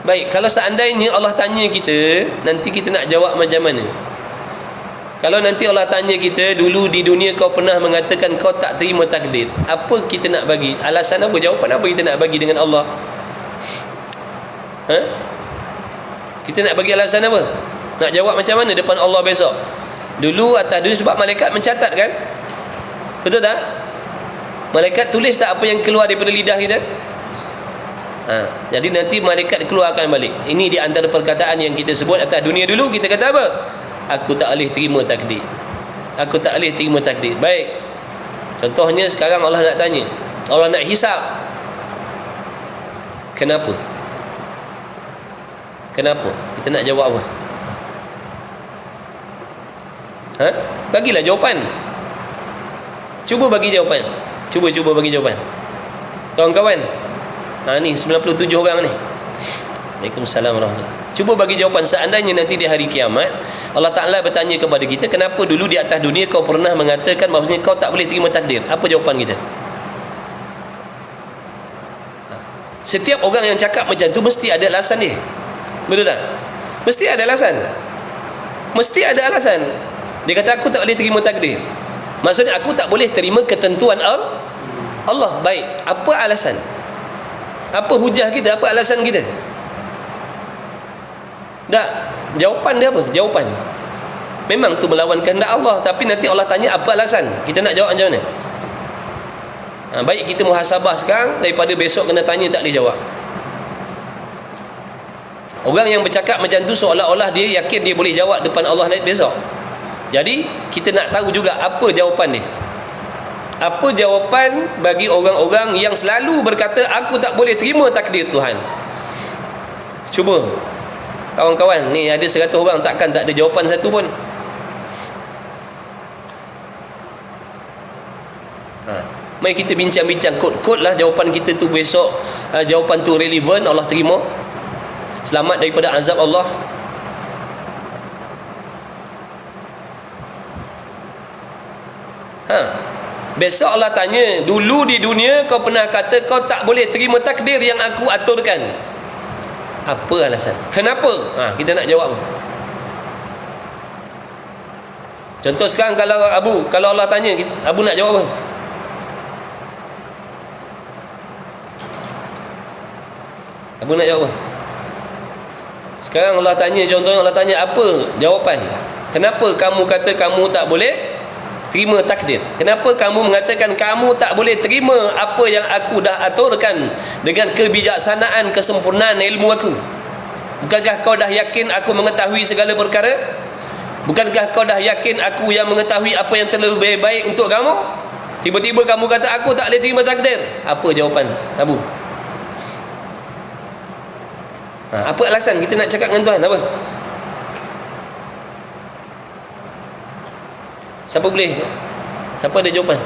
Baik, kalau seandainya Allah tanya kita, nanti kita nak jawab macam mana? Kalau nanti Allah tanya kita, dulu di dunia kau pernah mengatakan kau tak terima takdir, apa kita nak bagi? Alasan apa? Jawapan apa kita nak bagi dengan Allah? Kita nak bagi alasan apa? Nak jawab macam mana depan Allah besok? Dulu atas dunia, sebab malaikat mencatat kan? Betul tak? Malaikat tulis tak apa yang keluar daripada lidah kita? Jadi nanti malaikat keluarkan balik. Ini di antara perkataan yang kita sebut atas dunia dulu. Kita kata apa? Aku tak boleh terima takdir. Aku tak boleh terima takdir. Baik, contohnya sekarang Allah nak tanya, Allah nak hisap. Kenapa? Kenapa? Kita nak jawab apa? Bagilah jawapan. Cuba bagi jawapan. Cuba bagi jawapan. Kawan-kawan, ni 97 orang ni. Waalaikumsalam warahmatullahi. Cuba bagi jawapan. Seandainya nanti di hari kiamat Allah Ta'ala bertanya kepada kita, kenapa dulu di atas dunia kau pernah mengatakan maksudnya kau tak boleh terima takdir? Apa jawapan kita? Setiap orang yang cakap macam tu mesti ada alasan dia. Betul tak? Mesti ada alasan. Mesti ada alasan. Dia kata aku tak boleh terima takdir, maksudnya aku tak boleh terima ketentuan Allah. Baik, apa alasan? Apa hujah kita? Apa alasan kita? Tak, jawapan dia apa? Jawapan memang tu melawan kehendak Allah, tapi nanti Allah tanya apa alasan. Kita nak jawab macam mana? Baik kita muhasabah sekarang daripada besok kena tanya tak boleh jawab. Orang yang bercakap macam tu seolah-olah dia yakin dia boleh jawab depan Allah besok. Jadi kita nak tahu juga apa jawapan dia. Apa jawapan bagi orang-orang yang selalu berkata aku tak boleh terima takdir Tuhan? Cuba kawan-kawan, ni ada 100 orang, takkan tak ada jawapan satu pun. Mari kita bincang-bincang kod-kod lah jawapan kita tu besok. Jawapan tu relevan, Allah terima, selamat daripada azab Allah. Besok Allah tanya, dulu di dunia kau pernah kata kau tak boleh terima takdir yang aku aturkan. Apa alasan? Kenapa? Kita nak jawab. Contoh sekarang kalau Allah tanya, Abu nak jawab apa? Abu nak jawab apa? Sekarang Allah tanya, contohnya Allah tanya apa jawapan? Kenapa kamu kata kamu tak boleh terima takdir? Kenapa kamu mengatakan kamu tak boleh terima apa yang aku dah aturkan dengan kebijaksanaan, kesempurnaan ilmu aku? Bukankah kau dah yakin aku mengetahui segala perkara? Bukankah kau dah yakin aku yang mengetahui apa yang terlebih baik untuk kamu? Tiba-tiba kamu kata aku tak boleh terima takdir. Apa jawapan Abu? Apa alasan kita nak cakap dengan Tuhan? Apa? Siapa boleh? Siapa ada jawapan?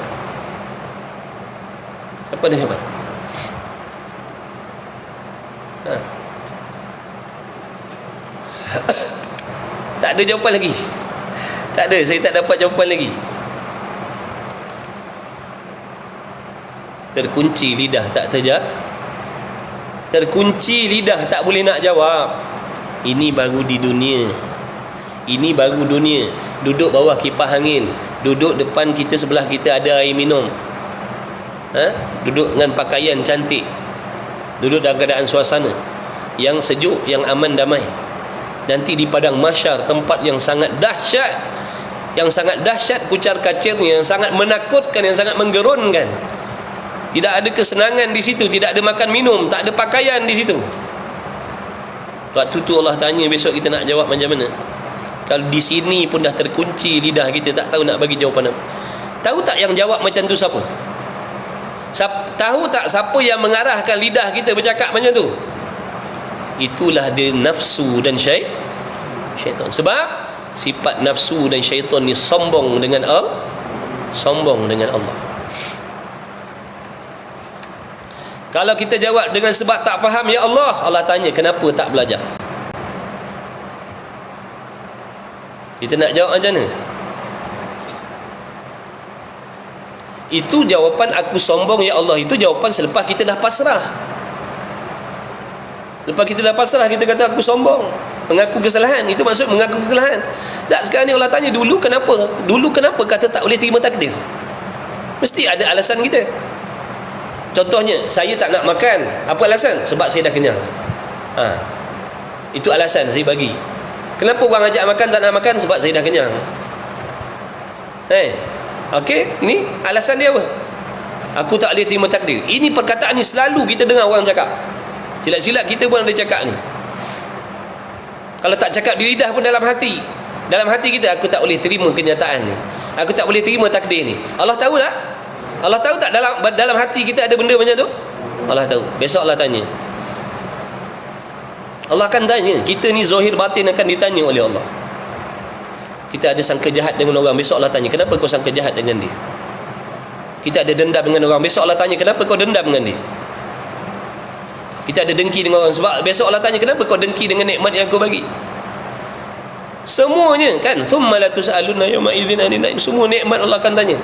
Siapa ada jawapan? Tak ada jawapan lagi. Tak ada, saya tak dapat jawapan lagi. Terkunci lidah tak terkunci lidah tak boleh nak jawab. Ini baru di dunia. Ini baru dunia. Duduk bawah kipas angin, duduk depan kita, sebelah kita ada air minum, duduk dengan pakaian cantik, duduk dalam keadaan suasana yang sejuk, yang aman, damai. Nanti di padang mahsyar, tempat yang sangat dahsyat, kucar kacirnya, yang sangat menakutkan, yang sangat menggerunkan. Tidak ada kesenangan di situ, tidak ada makan minum, tak ada pakaian di situ. Waktu tu Allah tanya, besok kita nak jawab macam mana? Kalau di sini pun dah terkunci lidah kita, tak tahu nak bagi jawapan apa. Tahu tak yang jawab macam tu siapa? Tahu tak siapa yang mengarahkan lidah kita bercakap macam tu? Itulah dia nafsu dan syaitan. Sebab sifat nafsu dan syaitan ni sombong dengan Allah. Kalau kita jawab dengan sebab tak faham, ya Allah, Allah tanya kenapa tak belajar? Kita nak jawab macam mana? Itu jawapan aku sombong ya Allah, itu jawapan selepas kita dah pasrah. Lepas kita dah pasrah, kita kata aku sombong. Mengaku kesalahan, itu maksud mengaku kesalahan. Tak, sekarang ni Allah tanya, dulu kenapa kata tak boleh terima takdir? Mesti ada alasan kita. Contohnya, saya tak nak makan. Apa alasan? Sebab saya dah kenyang. Itu alasan saya bagi. Kenapa orang ajak makan tak nak makan? Sebab saya dah kenyang. Okey, ni alasan dia apa? Aku tak boleh terima takdir. Ini perkataan ni selalu kita dengar orang cakap. Silat-silat kita pun ada cakap ni. Kalau tak cakap di lidah pun dalam hati. Dalam hati kita, aku tak boleh terima kenyataan ni. Aku tak boleh terima takdir ni. Allah tahu tak? Allah tahu tak dalam hati kita ada benda macam tu? Allah tahu. Besok Allah tanya. Allah akan tanya. Kita ni zahir batin akan ditanya oleh Allah. Kita ada sangka jahat dengan orang, besok Allah tanya, kenapa kau sangka jahat dengan dia? Kita ada dendam dengan orang, besok Allah tanya, kenapa kau dendam dengan dia? Kita ada dengki dengan orang, sebab besok Allah tanya, kenapa kau dengki dengan nikmat yang aku bagi? Semuanya kan, thumma la tus'aluna yawma idzin 'anil na'im. Semua nikmat Allah akan tanya.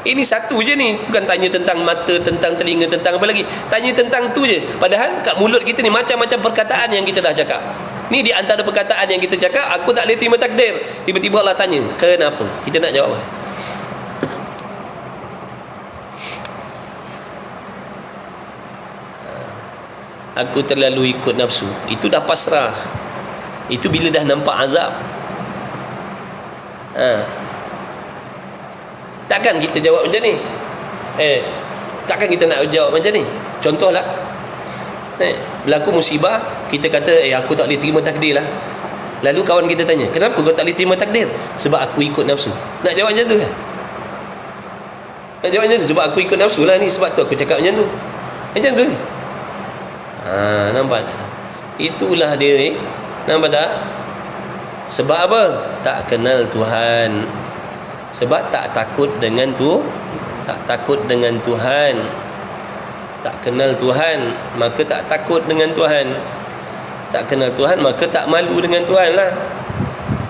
Ini satu je ni, bukan tanya tentang mata, tentang telinga, tentang apa lagi. Tanya tentang tu je. Padahal kat mulut kita ni macam-macam perkataan yang kita dah cakap. Ni di antara perkataan yang kita cakap, aku tak boleh terima takdir. Tiba-tiba Allah tanya, kenapa? Kita nak jawab apa? Aku terlalu ikut nafsu. Itu dah pasrah. Itu bila dah nampak azab. Takkan kita jawab macam ni? Takkan kita nak jawab macam ni? Contohlah, berlaku musibah, kita kata aku tak boleh terima takdir lah. Lalu kawan kita tanya, kenapa kau tak boleh terima takdir? Sebab aku ikut nafsu. Nak jawab macam tu kan? Nak jawab macam tu? Sebab aku ikut nafsu lah ni, sebab tu aku cakap macam tu. Macam tu kan? Nampak tak? Itulah dia ni. Nampak tak? Sebab apa? Tak kenal Tuhan. Sebab tak takut dengan tak takut dengan Tuhan. Tak kenal Tuhan, maka tak takut dengan Tuhan. Tak kenal Tuhan, maka tak malu dengan Tuhan lah.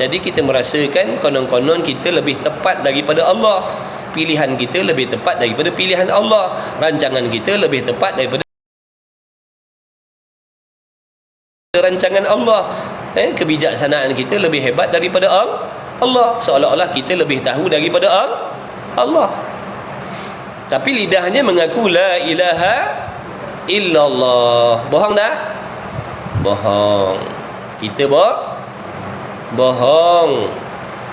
Jadi kita merasakan konon-konon kita lebih tepat daripada Allah. Pilihan kita lebih tepat daripada pilihan Allah. Rancangan kita lebih tepat daripada rancangan Allah. Kebijaksanaan kita lebih hebat daripada Allah. Seolah-olah kita lebih tahu daripada Allah. Tapi lidahnya mengaku la ilaha illallah. Bohong tak? Bohong. Kita bohong.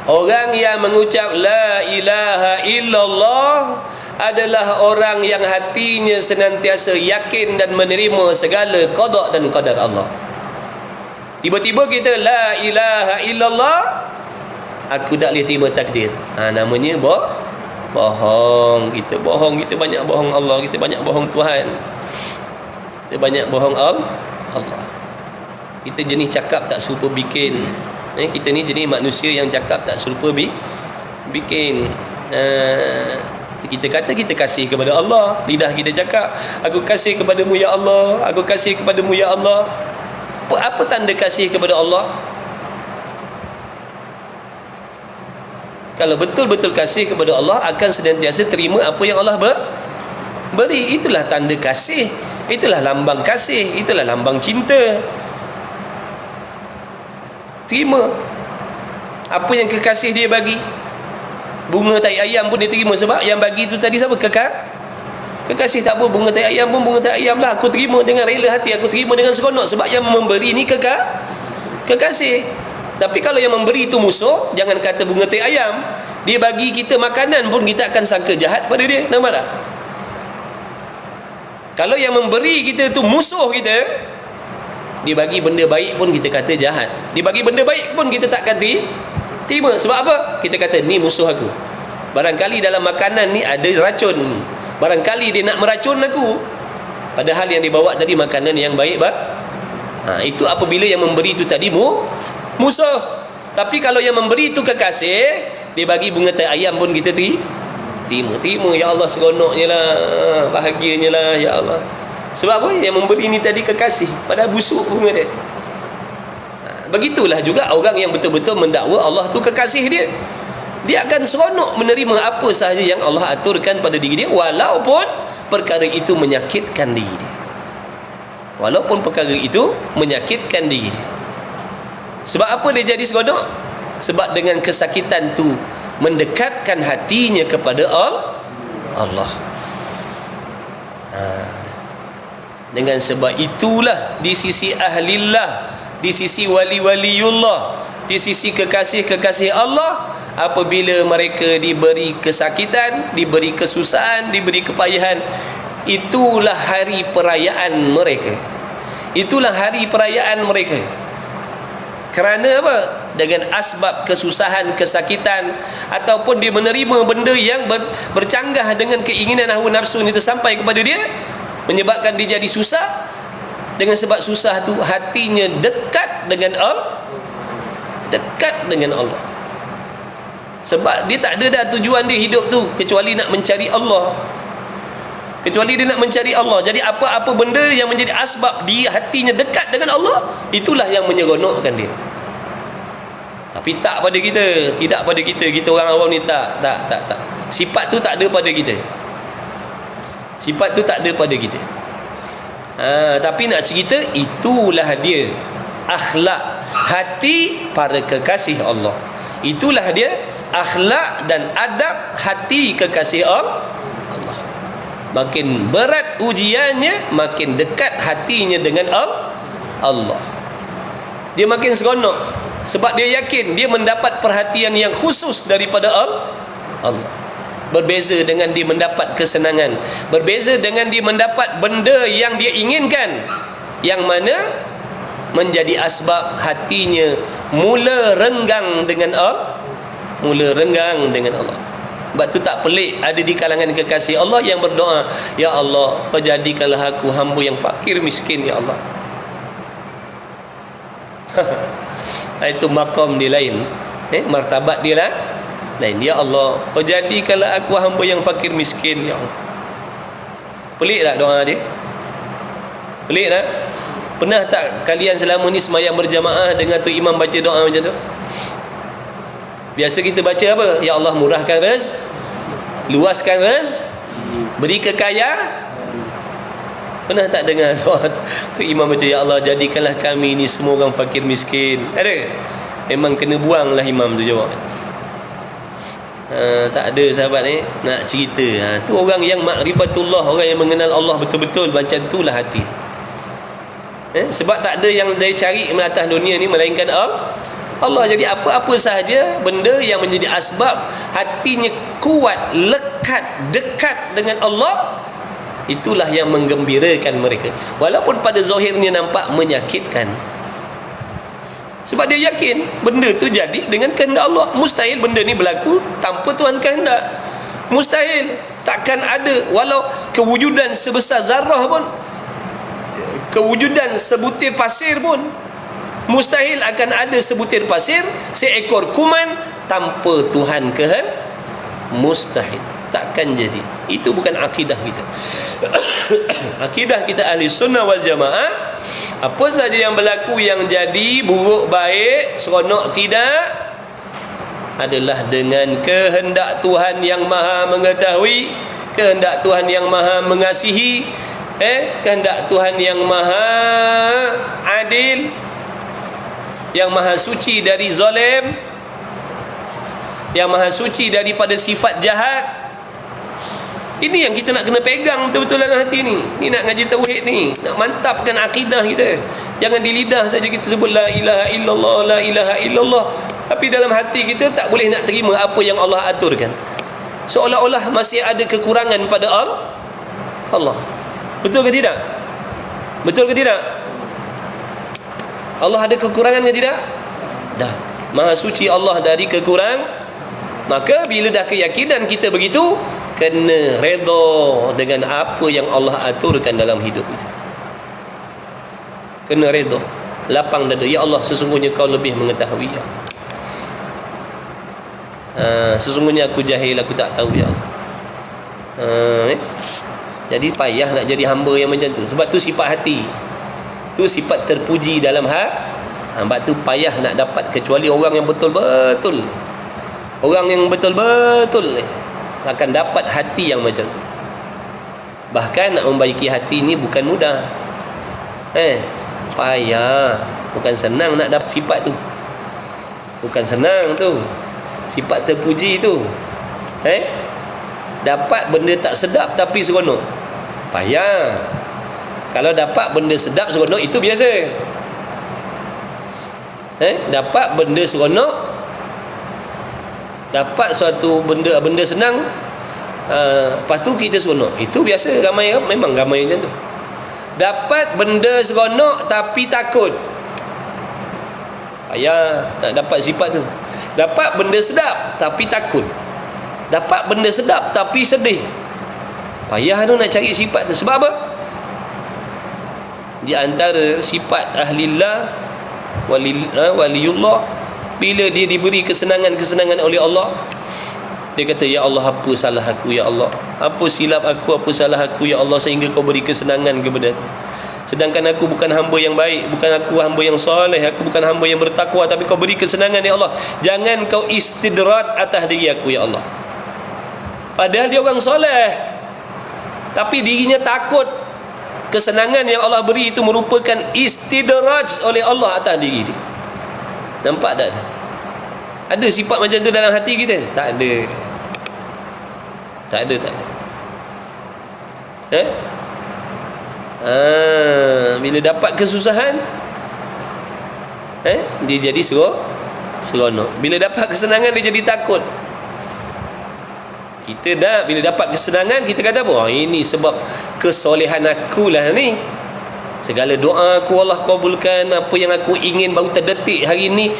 Orang yang mengucap la ilaha illallah adalah orang yang hatinya senantiasa yakin dan menerima segala qada dan qadar Allah. Tiba-tiba kita la ilaha illallah, aku tak boleh terima takdir. Namanya bohong. Kita bohong, kita banyak bohong Allah, kita banyak bohong Tuhan. Kita banyak bohong Allah. Kita jenis cakap tak serupa bikin. Kita ni jenis manusia yang cakap tak serupa bikin. Kita kata kita kasih kepada Allah, lidah kita cakap, aku kasih kepadamu ya Allah, aku kasih kepadamu ya Allah. Apa tanda kasih kepada Allah? Kalau betul-betul kasih kepada Allah, akan senantiasa terima apa yang Allah beri. Itulah tanda kasih. Itulah lambang kasih. Itulah lambang cinta. Terima apa yang kekasih dia bagi. Bunga tai ayam pun dia terima, sebab yang bagi tu tadi siapa? Kekasih. Tak apa, bunga tai ayam pun bunga tai ayam lah, aku terima dengan rela hati, aku terima dengan seronok, sebab yang memberi ni kekasih. Tapi kalau yang memberi itu musuh, jangan kata bunga tai ayam, dia bagi kita makanan pun kita akan sangka jahat pada dia. Nampak tak? Kalau yang memberi kita tu musuh kita, dia bagi benda baik pun kita kata jahat, dia bagi benda baik pun kita takkan terima. Sebab apa? Kita kata ni musuh aku, barangkali dalam makanan ni ada racun, barangkali dia nak meracun aku, padahal yang dibawa tadi makanan yang baik. Itu apabila yang memberi itu tadi musuh. Tapi kalau yang memberi itu kekasih, dia bagi bunga tai ayam pun kita terima. Ya Allah, seronoknya lah, bahagianya lah ya Allah. Sebab apa? Yang memberi ni tadi kekasih, padahal busuk bunga dia. Begitulah juga orang yang betul-betul mendakwa Allah tu kekasih dia. Dia akan seronok menerima apa sahaja yang Allah aturkan pada diri dia, walaupun perkara itu menyakitkan diri dia. walaupun perkara itu menyakitkan diri dia. Sebab apa dia jadi seronok? Sebab dengan kesakitan tu mendekatkan hatinya kepada Allah. Dengan sebab itulah di sisi ahlillah, di sisi wali-waliullah, di sisi kekasih-kekasih Allah, apabila mereka diberi kesakitan, diberi kesusahan, diberi kepayahan, itulah hari perayaan mereka. Itulah hari perayaan mereka. Kerana apa? Dengan asbab kesusahan, kesakitan, ataupun dia menerima benda yang bercanggah dengan keinginan hawa nafsu itu sampai kepada dia, menyebabkan dia jadi susah. Dengan sebab susah tu hatinya dekat dengan Allah. Dekat dengan Allah. Sebab dia tak ada dah tujuan dia hidup tu kecuali nak mencari Allah. Kecuali dia nak mencari Allah. Jadi apa-apa benda yang menjadi asbab dia hatinya dekat dengan Allah, itulah yang menyeronokkan dia. Tapi tak pada kita. Tidak pada kita. Kita orang awam ni tak. Sifat tu tak ada pada kita. Sifat tu tak ada pada kita. Tapi nak cerita, itulah dia akhlak hati para kekasih Allah. Itulah dia akhlak dan adab hati kekasih Allah. Makin berat ujiannya, makin dekat hatinya dengan Allah. Dia makin seronok sebab dia yakin dia mendapat perhatian yang khusus daripada Allah. Berbeza dengan dia mendapat kesenangan, berbeza dengan dia mendapat benda yang dia inginkan, yang mana menjadi asbab hatinya mula renggang dengan Allah. Sebab tu tak pelik ada di kalangan kekasih Allah yang berdoa, ya Allah, kau jadikanlah aku hamba yang fakir miskin, ya Allah. Itu maqam dia lain, martabat dia lah lain. Ya Allah, kau jadikanlah aku hamba yang fakir miskin, ya Allah. Pelik tak doa dia? Pelik tak? Pernah tak kalian selama ni sembahyang berjamaah dengan tu imam baca doa macam tu? Biasa kita baca apa? Ya Allah, murahkan rezeki, luaskan rezeki, beri kekayaan. Pernah tak dengar doa tu imam baca, ya Allah, jadikanlah kami ni semua orang fakir miskin? Ada? Memang kena buang lah imam tu jawab. Tak ada sahabat ni nak cerita. Tu orang yang makrifatullah, orang yang mengenal Allah betul-betul, macam itulah hati. Sebab tak ada yang dia cari atas dunia ni melainkan Allah. Jadi apa-apa sahaja benda yang menjadi asbab hatinya kuat, lekat, dekat dengan Allah, itulah yang menggembirakan mereka, walaupun pada zahirnya nampak menyakitkan. Sebab dia yakin benda tu jadi dengan kehendak Allah. Mustahil benda ni berlaku tanpa Tuhan kehendak. Mustahil. Takkan ada, walau kewujudan sebesar zarah pun, kewujudan sebutir pasir pun, mustahil akan ada sebutir pasir, seekor kuman tanpa Tuhan kehendak. Mustahil. Takkan jadi. Itu bukan akidah kita. Akidah kita ahli sunnah wal jamaah, apa saja yang berlaku yang jadi buruk baik, seronok tidak, adalah dengan kehendak Tuhan yang maha mengetahui, kehendak Tuhan yang maha mengasihi, kehendak Tuhan yang maha adil, yang maha suci dari zalim, yang maha suci daripada sifat jahat. Ini yang kita nak kena pegang betul-betul dalam hati ni. Ni nak ngaji tauhid ni, nak mantapkan akidah kita. Jangan di lidah saja kita sebut la ilaha illallah, la ilaha illallah, tapi dalam hati kita tak boleh nak terima apa yang Allah aturkan. Seolah-olah masih ada kekurangan pada Allah. Betul ke tidak? Betul ke tidak? Allah ada kekurangan ke tidak? Dah. Maha suci Allah dari kekurangan. Maka bila dah keyakinan kita begitu, kena redha dengan apa yang Allah aturkan dalam hidup kita. Kena redha, lapang dada. Ya Allah, sesungguhnya kau lebih mengetahui, ya Allah. Sesungguhnya aku jahil, aku tak tahu, ya Allah. Jadi payah nak jadi hamba yang macam tu. Sebab tu sifat hati, tu sifat terpuji dalam sebab tu payah nak dapat, kecuali orang yang betul-betul, orang yang betul-betul akan dapat hati yang macam tu. Bahkan nak membaiki hati ni bukan mudah. Payah. Bukan senang nak dapat sifat tu. Bukan senang tu. Sifat terpuji tu. Dapat benda tak sedap tapi seronok. Payah. Kalau dapat benda sedap seronok itu biasa. Dapat benda seronok, dapat suatu benda senang, lepas tu kita seronok. Itu biasa, ramai, memang ramai macam tu. Dapat benda seronok tapi takut. Payah nak dapat sifat tu. Dapat benda sedap tapi takut. Dapat benda sedap tapi sedih. Payah tu nak cari sifat tu. Sebab apa? Di antara sifat ahlillah, waliullah, bila dia diberi kesenangan-kesenangan oleh Allah, dia kata, ya Allah, apa salah aku, ya Allah, apa silap aku, apa salah aku, ya Allah, sehingga kau beri kesenangan kepada aku. Sedangkan aku bukan hamba yang baik, bukan aku hamba yang soleh, aku bukan hamba yang bertakwa, tapi kau beri kesenangan, ya Allah. Jangan kau istidrat atas diri aku, ya Allah. Padahal dia orang soleh, tapi dirinya takut kesenangan yang Allah beri itu merupakan istidraj oleh Allah atas diri dia. Nampak tak? Ada sifat macam tu dalam hati kita? Tak ada. Tak ada. Bila dapat kesusahan, dia jadi seronok. Bila dapat kesenangan, dia jadi takut. Kita dah, bila dapat kesenangan, kita kata apa? Ini sebab kesolehan aku lah ni. Segala doa aku Allah kabulkan. Apa yang aku ingin baru terdetik hari ni,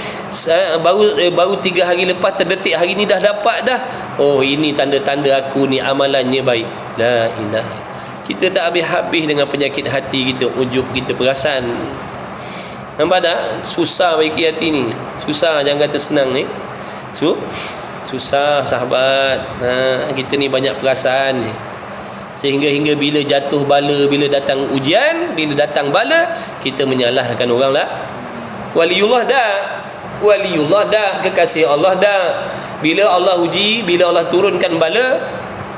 baru 3 hari lepas terdetik hari ni dah dapat dah. Oh, ini tanda-tanda aku ni amalannya baik. La ilah. Kita tak habis-habis dengan penyakit hati kita, ujub kita, perasaan. Nampak tak? Susah bagi hati ni. Susah, jangan kata senang ni. Susah sahabat. Kita ni banyak perasaan ni. Sehingga bila jatuh bala, bila datang ujian, bila datang bala, kita menyalahkan orang lah. Waliullah dah, kekasih Allah dah. Bila Allah uji, bila Allah turunkan bala,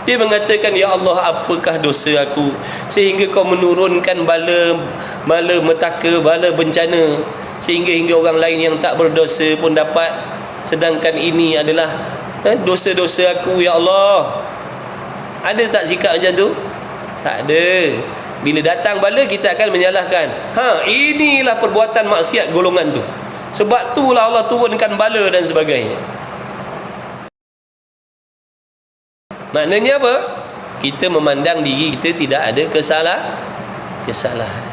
dia mengatakan, ya Allah, apakah dosa aku sehingga kau menurunkan bala metaka, bala bencana, sehingga orang lain yang tak berdosa pun dapat, sedangkan ini adalah dosa-dosa aku, ya Allah. Ada tak sikap macam tu? Tak ada. Bila datang bala, kita akan menyalahkan. Inilah perbuatan maksiat golongan tu. Sebab itulah Allah turunkan bala dan sebagainya. Maknanya apa? Kita memandang diri kita tidak ada kesalahan.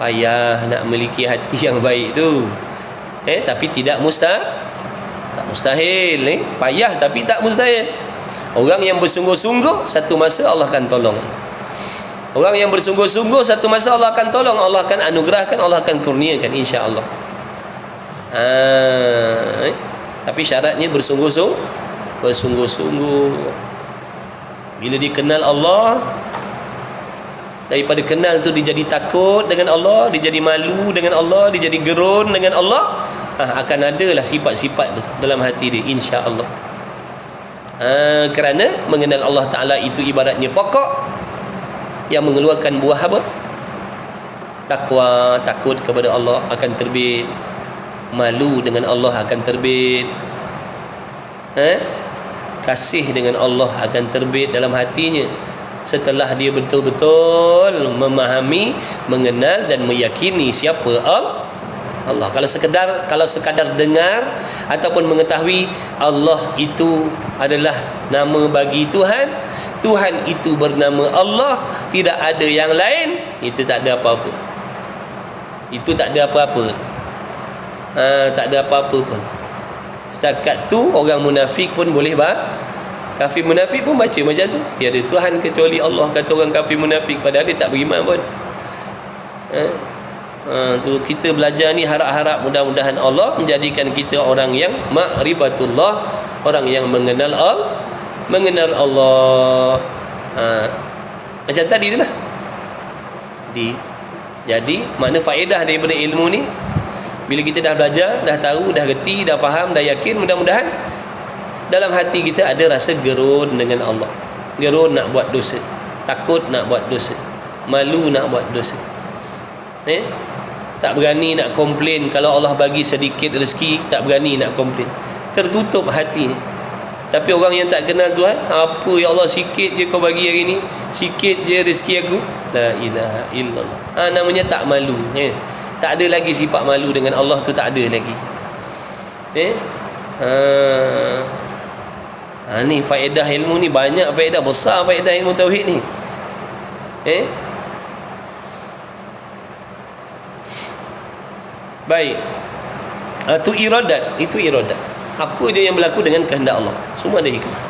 Payah nak memiliki hati yang baik tu. Tapi tak mustahil. Payah tapi tak mustahil. Orang yang bersungguh-sungguh, satu masa Allah akan tolong. Orang yang bersungguh-sungguh, satu masa Allah akan tolong, Allah akan anugerahkan, Allah akan kurniakan, insya-Allah. Tapi syaratnya bersungguh-sungguh. Bila dikenal Allah, daripada kenal tu dia jadi takut dengan Allah, dia jadi malu dengan Allah, dia jadi gerun dengan Allah, akan adalah sifat-sifat tu dalam hati dia, insya-Allah. Kerana mengenal Allah Ta'ala itu ibaratnya pokok yang mengeluarkan buah apa? Takwa, takut kepada Allah akan terbit. Malu dengan Allah akan terbit. Kasih dengan Allah akan terbit dalam hatinya setelah dia betul-betul memahami, mengenal dan meyakini siapa Allah. Kalau sekadar dengar ataupun mengetahui Allah itu adalah nama bagi Tuhan, Tuhan itu bernama Allah, tidak ada yang lain, itu tak ada apa-apa. Tak ada apa-apa pun. Setakat tu orang munafik pun boleh kafir munafik pun baca macam tu. Tiada Tuhan kecuali Allah, kata orang kafir munafik, padahal dia tak beriman pun. Tu kita belajar ni, harap-harap mudah-mudahan Allah menjadikan kita orang yang ma'rifatullah, orang yang mengenal Allah. Macam tadi itulah. Jadi makna faedah daripada ilmu ni, bila kita dah belajar, dah tahu, dah reti, dah faham, dah yakin, mudah-mudahan dalam hati kita ada rasa gerun dengan Allah. Gerun nak buat dosa, takut nak buat dosa, malu nak buat dosa. Tak berani nak komplain. Kalau Allah bagi sedikit rezeki, tak berani nak komplain, tertutup hatinya. Tapi orang yang tak kenal Tuhan, apa ya Allah, sikit je kau bagi hari ni, sikit je rezeki aku, la ilaha illallah. Namanya tak malu, tak ada lagi sifat malu dengan Allah tu, tak ada lagi. Ni faedah ilmu ni, banyak faedah, besar faedah ilmu tauhid ni. Baik. Itu iradat. Apa je yang berlaku dengan kehendak Allah, semua ada hikmah.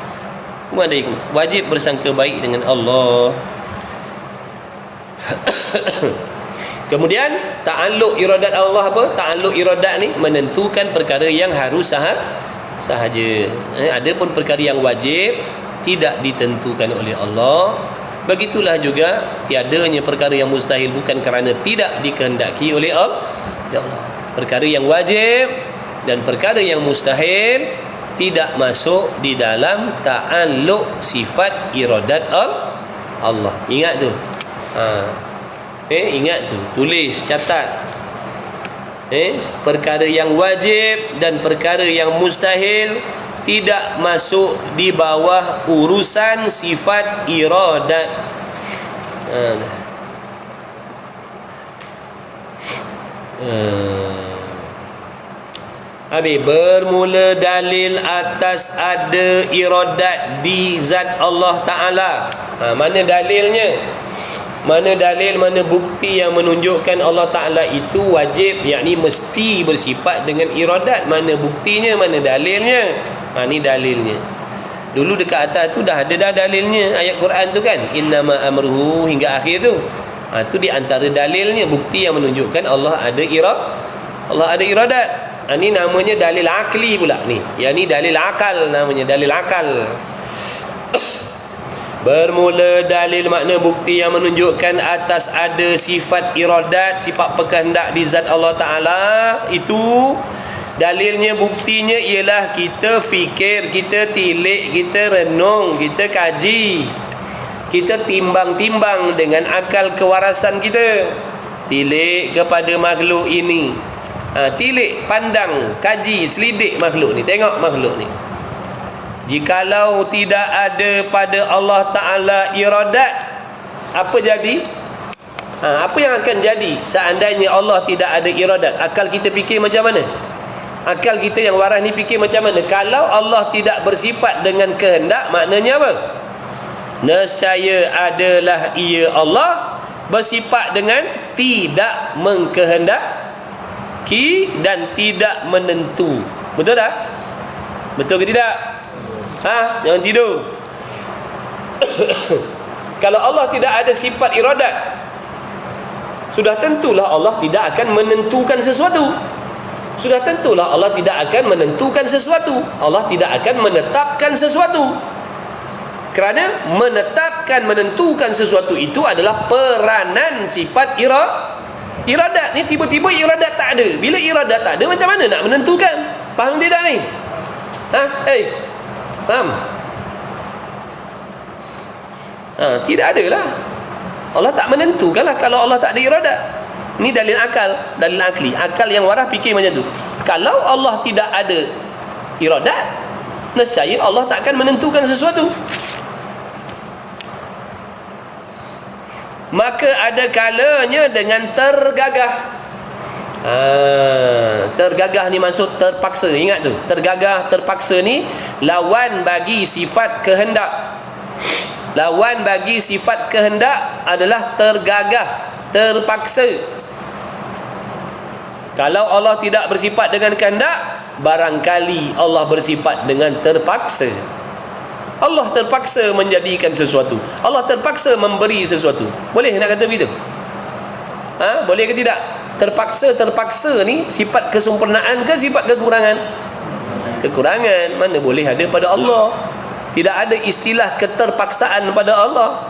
Semua ada hikmah. Wajib bersangka baik dengan Allah. Kemudian ta'alluq iradat Allah apa? Ta'alluq iradat ni menentukan perkara yang harus sahaja. Ada pun perkara yang wajib tidak ditentukan oleh Allah. Begitulah juga tiadanya perkara yang mustahil bukan kerana tidak dikehendaki oleh Allah. Perkara yang wajib dan perkara yang mustahil tidak masuk di dalam ta'alluq sifat iradat Allah. Ingat tu. Ingat tu, tulis, catat. Perkara yang wajib dan perkara yang mustahil tidak masuk di bawah urusan sifat iradat. Habis bermula dalil atas ada iradat di zat Allah Ta'ala. Mana dalilnya? Mana dalil, mana bukti yang menunjukkan Allah Ta'ala itu wajib, yakni mesti bersifat dengan iradat? Mana buktinya, mana dalilnya? Ni dalilnya. Dulu dekat atas tu dah ada dalilnya, ayat Quran tu kan, innama amruhu hingga akhir tu. Tu di antara dalilnya, bukti yang menunjukkan Allah ada iradat. Ni namanya dalil akli pula ni. Yang ni dalil akal namanya, dalil akal. Bermula dalil makna bukti yang menunjukkan atas ada sifat iradat, sifat berkehendak di zat Allah Ta'ala. Itu dalilnya, buktinya ialah kita fikir, kita tilik, kita renung, kita kaji, kita timbang-timbang dengan akal kewarasan kita. Tilik kepada makhluk ini, tilik, pandang, kaji, selidik makhluk ni, tengok makhluk ni. Jikalau tidak ada pada Allah Ta'ala iradat, apa jadi? Apa yang akan jadi seandainya Allah tidak ada iradat? Akal kita fikir macam mana? Akal kita yang waras ni fikir macam mana? Kalau Allah tidak bersifat dengan kehendak, maknanya apa? Nescaya adalah ia Allah bersifat dengan tidak mengkehendaki dan tidak menentu. Betul tak? Betul ke tidak? Jangan tidur. Kalau Allah tidak ada sifat iradat, sudah tentulah Allah tidak akan menentukan sesuatu. Sudah tentulah Allah tidak akan menentukan sesuatu. Allah tidak akan menetapkan sesuatu. Kerana menetapkan, menentukan sesuatu itu adalah peranan sifat iradat. Ni tiba-tiba iradat tak ada. Bila iradat tak ada, macam mana nak menentukan? Faham tidak ni? Faham? Tidak adalah. Allah tak menentukan lah kalau Allah tak ada iradat. Ini dalil akal, dalil akli. Akal yang waras fikir macam tu. Kalau Allah tidak ada iradat, nescaya Allah tak akan menentukan sesuatu. Maka ada kalanya dengan tergagah. Tergagah ni maksud terpaksa. Ingat tu, tergagah, terpaksa ni lawan bagi sifat kehendak. Lawan bagi sifat kehendak adalah tergagah, terpaksa. Kalau Allah tidak bersifat dengan kehendak, barangkali Allah bersifat dengan terpaksa. Allah terpaksa menjadikan sesuatu, Allah terpaksa memberi sesuatu. Boleh nak kata begitu? Boleh ke tidak? Terpaksa ni sifat kesempurnaan ke sifat kekurangan? Kekurangan. Mana boleh ada pada Allah. Tidak ada istilah keterpaksaan pada Allah.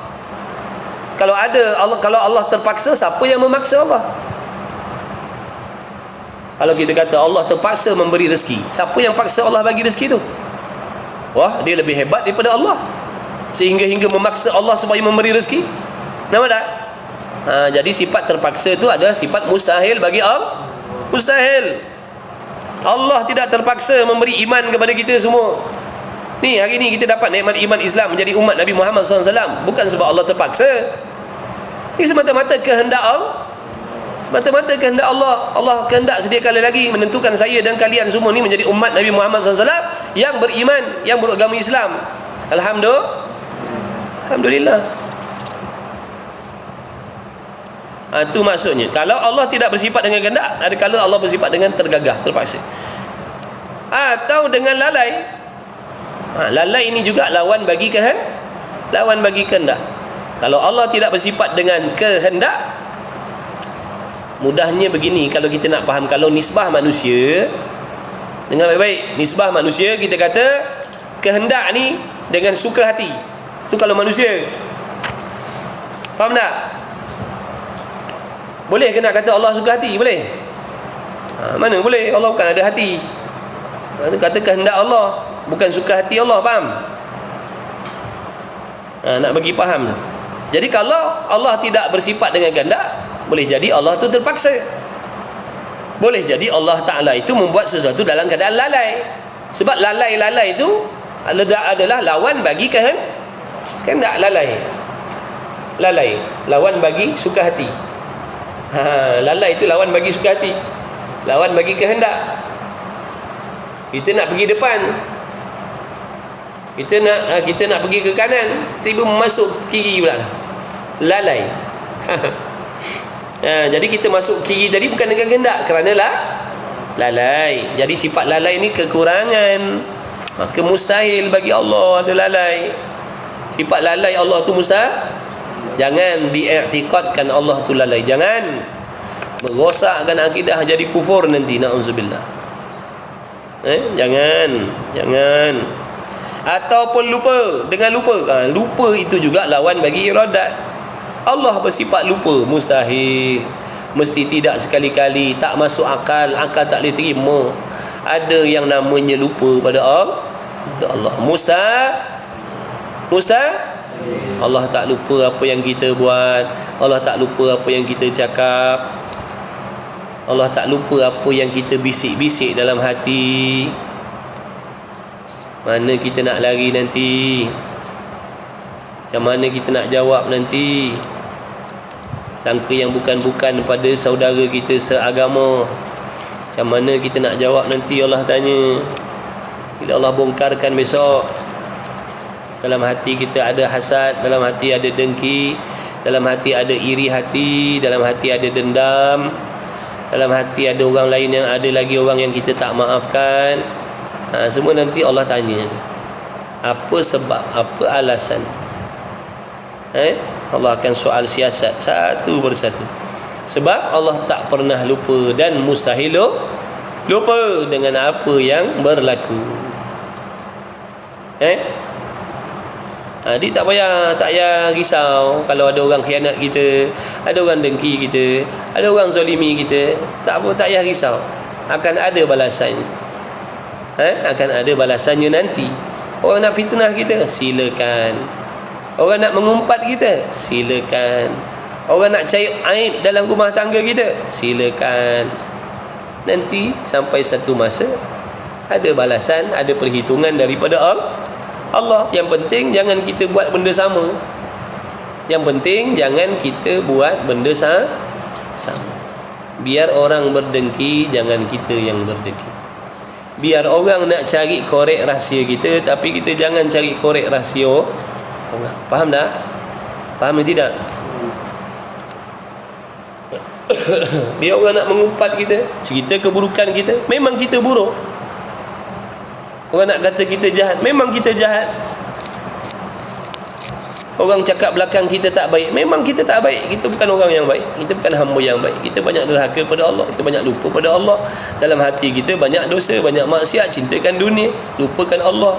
Kalau ada Allah, kalau Allah terpaksa, siapa yang memaksa Allah? Kalau kita kata Allah terpaksa memberi rezeki, siapa yang paksa Allah bagi rezeki tu? Wah, dia lebih hebat daripada Allah, sehingga memaksa Allah supaya memberi rezeki. Nampak tak? Jadi sifat terpaksa itu adalah sifat mustahil bagi Allah. Mustahil. Allah tidak terpaksa memberi iman kepada kita semua. Ni hari ni kita dapat nikmat iman Islam, menjadi umat Nabi Muhammad SAW, bukan sebab Allah terpaksa. Ini semata-mata kehendak Allah. Semata-mata kehendak Allah. Allah kehendak sedia kala lagi menentukan saya dan kalian semua ni menjadi umat Nabi Muhammad SAW yang beriman, yang beragama Islam. Alhamdulillah. Itu maksudnya. Kalau Allah tidak bersifat dengan kehendak, ada kala Allah bersifat dengan tergagah, terpaksa. Atau dengan lalai. Lalai ini juga lawan bagi kehendak. Kalau Allah tidak bersifat dengan kehendak, mudahnya begini, kalau kita nak faham, kalau nisbah manusia, dengar baik-baik, nisbah manusia, kita kata kehendak ni dengan suka hati. Itu kalau manusia. Faham tak? Boleh ke nak kata Allah suka hati? Boleh? Mana boleh? Allah bukan ada hati. Kata kehendak Allah, bukan suka hati Allah. Faham? Nak bagi faham. Jadi kalau Allah tidak bersifat dengan kehendak, boleh jadi Allah tu terpaksa. Boleh jadi Allah Ta'ala itu membuat sesuatu dalam keadaan lalai. Sebab lalai itu adalah lawan bagi kehendak. Lalai lawan bagi suka hati. Lalai itu lawan bagi suka hati, lawan bagi kehendak. Kita nak pergi depan, kita nak pergi ke kanan, tiba masuk kiri pula. Lalai. Jadi kita masuk kiri tadi bukan dengan kehendak, kerana lalai. Jadi sifat lalai ni kekurangan. Maka mustahil bagi Allah ada lalai. Sifat lalai Allah tu mustahil. Jangan diiktikadkan Allah tu lalai. Jangan merosakkan akidah jadi kufur nanti, na'udzubillah. Jangan. Ataupun lupa. Dengan lupa, lupa itu juga lawan bagi iradat. Allah bersifat lupa, mustahil. Mesti tidak sekali-kali, tak masuk akal tak boleh terima. Ada yang namanya lupa pada Allah. Mustahil. Allah tak lupa apa yang kita buat. Allah tak lupa apa yang kita cakap. Allah tak lupa apa yang kita bisik-bisik dalam hati. Mana kita nak lari nanti? Macam mana kita nak jawab nanti? Sangka yang bukan-bukan pada saudara kita seagama. Macam mana kita nak jawab nanti? Allah tanya. Bila Allah bongkarkan besok, dalam hati kita ada hasad, dalam hati ada dengki, dalam hati ada iri hati, dalam hati ada dendam, dalam hati ada orang lain yang ada lagi orang yang kita tak maafkan. Semua nanti Allah tanya. Apa sebab, apa alasan? Allah akan soal siasat satu persatu. Sebab Allah tak pernah lupa dan mustahil lupa dengan apa yang berlaku. Dia tak payah risau kalau ada orang khianat kita, ada orang dengki kita, ada orang zalimi kita. Tak payah risau. Akan ada balasannya. Akan ada balasannya nanti. Orang nak fitnah kita, silakan. Orang nak mengumpat kita, silakan. Orang nak cari aib dalam rumah tangga kita, silakan. Nanti sampai satu masa ada balasan, ada perhitungan daripada Allah. Yang penting jangan kita buat benda sama. Yang penting jangan kita buat benda sama. Biar orang berdengki, jangan kita yang berdengki. Biar orang nak cari korek rahsia kita, tapi kita jangan cari korek rahsia orang. Faham tak? Faham tidak? Biar orang nak mengumpat kita, cerita keburukan kita, memang kita buruk. Orang nak kata kita jahat, memang kita jahat. Orang cakap belakang kita tak baik, memang kita tak baik. Kita bukan orang yang baik, kita bukan hamba yang baik. Kita banyak derhaka pada Allah, kita banyak lupa pada Allah. Dalam hati kita banyak dosa, banyak maksiat, cintakan dunia, lupakan Allah.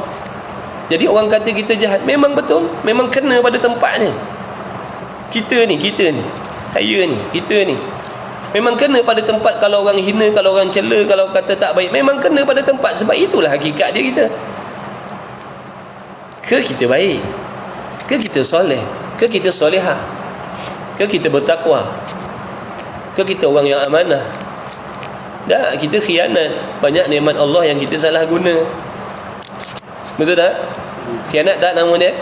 Jadi orang kata kita jahat, memang betul, memang kena pada tempatnya. Kita ni, saya ni, kita ni, memang kena pada tempat. Kalau orang hina, kalau orang cela, kalau kata tak baik, memang kena pada tempat. Sebab itulah hakikat dia kita. Ke kita baik, ke kita soleh, ke kita solehah, ke Ke kita bertakwa? Ke kita orang yang amanah? Tak, kita khianat. Banyak nikmat Allah yang kita salah guna. Betul tak? Khianat tak nama dia?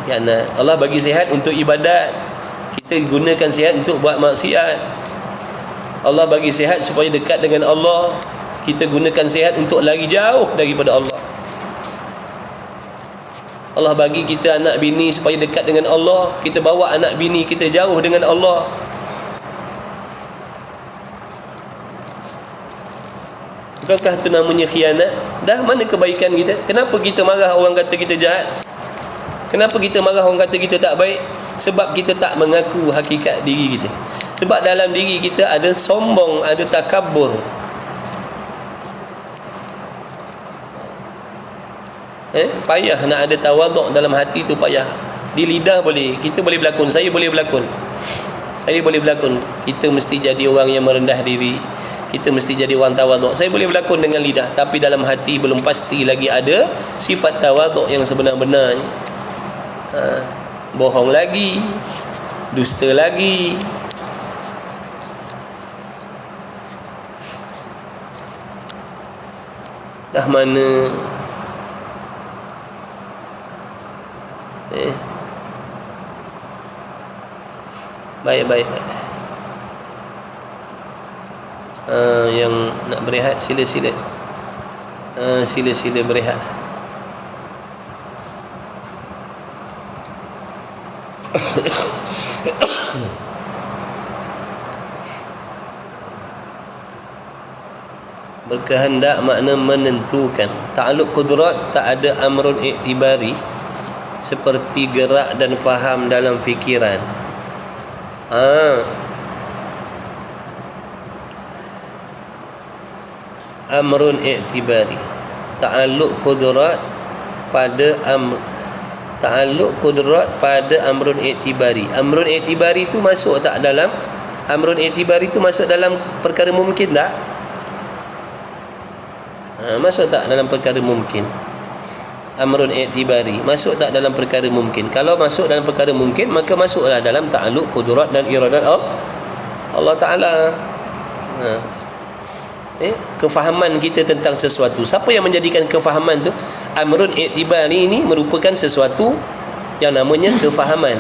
Khianat. Allah bagi sihat untuk ibadat, kita gunakan sihat untuk buat maksiat. Allah bagi sihat supaya dekat dengan Allah, kita gunakan sihat untuk lari jauh daripada Allah. Allah bagi kita anak bini supaya dekat dengan Allah, kita bawa anak bini kita jauh dengan Allah. Bukankah itu namanya khianat? Dah mana kebaikan kita? Kenapa kita marah orang kata kita jahat? Kenapa kita marah orang kata kita tak baik? Sebab kita tak mengaku hakikat diri kita. Sebab dalam diri kita ada sombong, ada takabur. Payah nak ada tawaduk dalam hati tu, payah. Di lidah boleh, kita boleh berlakon, saya boleh berlakon. Saya boleh berlakon, kita mesti jadi orang yang merendah diri, kita mesti jadi orang tawaduk. Saya boleh berlakon dengan lidah, tapi dalam hati belum pasti lagi ada sifat tawaduk yang sebenar-benarnya. Bohong lagi, dusta lagi. Dah mana baik. Yang nak berehat sila-sila berehat. Berkehendak makna menentukan. Ta'alluq qudrat tak ada amrun iktibari seperti gerak dan faham dalam fikiran. Amrun i'tibari, ta'alluq qudrat pada ta'alluq qudrat pada amrun i'tibari. Amrun i'tibari tu masuk tak dalam amrun i'tibari tu masuk dalam perkara mungkin tak? Masuk tak dalam perkara mungkin? Amrun i'tibari masuk tak dalam perkara mungkin? Kalau masuk dalam perkara mungkin, maka masuklah dalam ta'alluq qudrat dan iradat Allah Ta'ala. Kefahaman kita tentang sesuatu. Siapa yang menjadikan kefahaman tu? Amrun i'tibari ini merupakan sesuatu yang namanya kefahaman.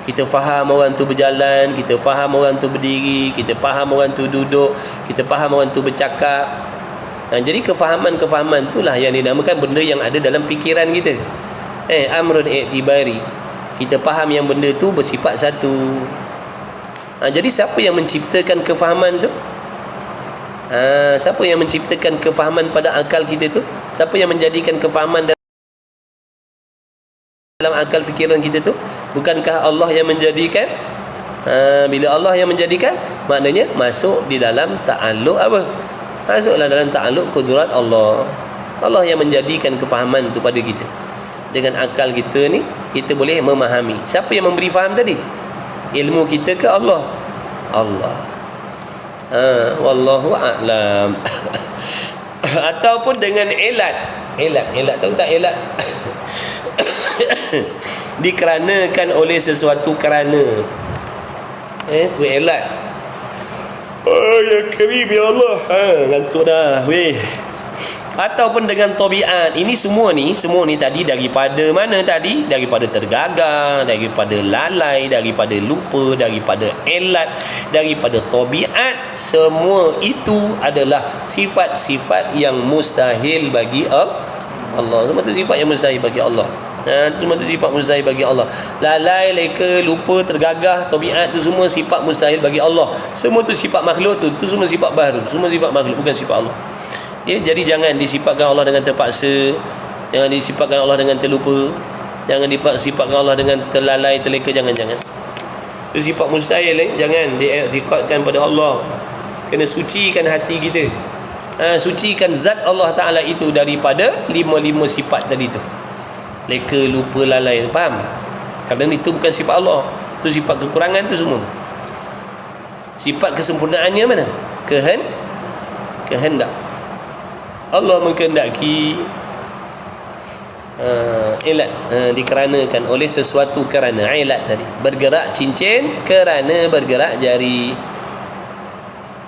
Kita faham orang tu berjalan, kita faham orang tu berdiri, kita faham orang tu duduk, kita faham orang tu bercakap. Jadi kefahaman-kefahaman itulah yang dinamakan benda yang ada dalam fikiran kita. Amrun i'tibari, kita faham yang benda tu bersifat satu. Jadi siapa yang menciptakan kefahaman tu? Siapa yang menciptakan kefahaman pada akal kita tu? Siapa yang menjadikan kefahaman dalam akal fikiran kita tu? Bukankah Allah yang menjadikan? Bila Allah yang menjadikan, maknanya masuk di dalam ta'alluq apa? Masuklah dalam ta'alluq qudrat Allah. Allah yang menjadikan kefahaman tu pada kita. Dengan akal kita ni, kita boleh memahami. Siapa yang memberi faham tadi? Ilmu kita ke Allah? Allah. Wallahu a'lam. Ataupun dengan elat tahu tak elat? Dikeranakan oleh sesuatu kerana. Tu elat. Ya Karim ya Allah. Ngantuk dah weh. Ataupun dengan tabiat. Ini semua ni tadi daripada mana tadi? Daripada tergagah, daripada lalai, daripada lupa, daripada elat, daripada tabiat. Semua itu adalah sifat-sifat yang mustahil bagi Allah. Semua itu sifat yang mustahil bagi Allah. Semua itu sifat mustahil bagi Allah. Lalai, leka, lupa, tergagah, tabiat, itu semua sifat mustahil bagi Allah. Semua itu sifat makhluk tu semua sifat baru. Semua sifat makhluk, bukan sifat Allah. Jadi jangan disifatkan Allah dengan terpaksa, jangan disifatkan Allah dengan terlupa, jangan disifatkan Allah dengan terlalai, terleka, jangan. Itu sifat mustahil. Jangan diikatkan pada Allah. Kena sucikan hati kita. Sucikan zat Allah Ta'ala itu daripada lima sifat tadi tu. Leka, lupa, lalai. Faham? Kerana itu bukan sifat Allah. Itu sifat kekurangan tu semua. Sifat kesempurnaannya mana? Kehendak. Allah mengkehendaki Ilat, dikarenakan oleh sesuatu, kerana ilat tadi. Bergerak cincin kerana bergerak jari.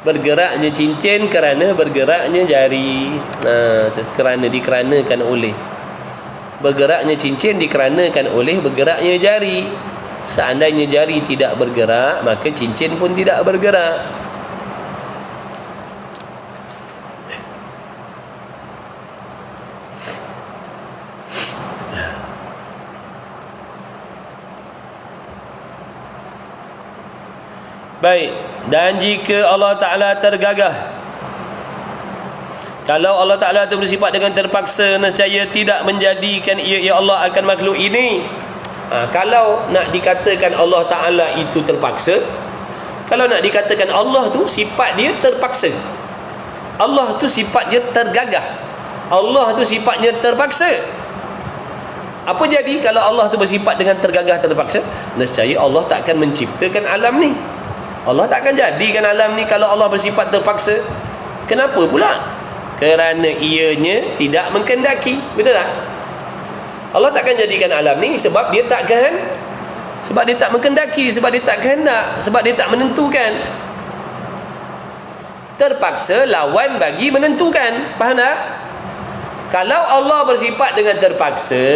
Bergeraknya cincin kerana bergeraknya jari. Kerana dikarenakan oleh. Bergeraknya cincin dikarenakan oleh bergeraknya jari. Seandainya jari tidak bergerak, maka cincin pun tidak bergerak. Baik, dan jika Allah Ta'ala tergagah, kalau Allah Ta'ala itu bersifat dengan terpaksa, nescaya tidak menjadikan ia, ya Allah, akan makhluk ini. Kalau nak dikatakan Allah Ta'ala itu terpaksa, kalau nak dikatakan Allah tu sifat dia terpaksa, Allah tu sifat dia tergagah, Allah tu sifatnya terpaksa, apa jadi kalau Allah tu bersifat dengan tergagah, terpaksa? Nescaya Allah tak akan menciptakan alam ni. Allah tak akan jadikan alam ni kalau Allah bersifat terpaksa. Kenapa pula? Kerana ianya tidak mengkendaki. Betul tak? Allah tak akan jadikan alam ni sebab dia tak kehendak, sebab dia tak mengkendaki, sebab dia tak kehendak, sebab dia tak menentukan. Terpaksa lawan bagi menentukan. Faham tak? Kalau Allah bersifat dengan terpaksa,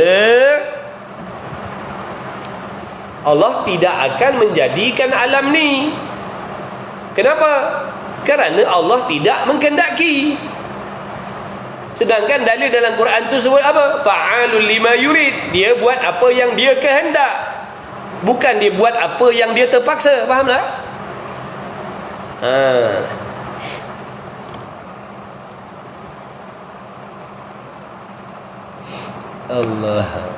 Allah tidak akan menjadikan alam ni. Kenapa? Kerana Allah tidak mengkendaki. Sedangkan dalil dalam Quran tu sebut apa? Fa'alul lima yurid. Dia buat apa yang dia kehendak, bukan dia buat apa yang dia terpaksa. Faham tak? Allah.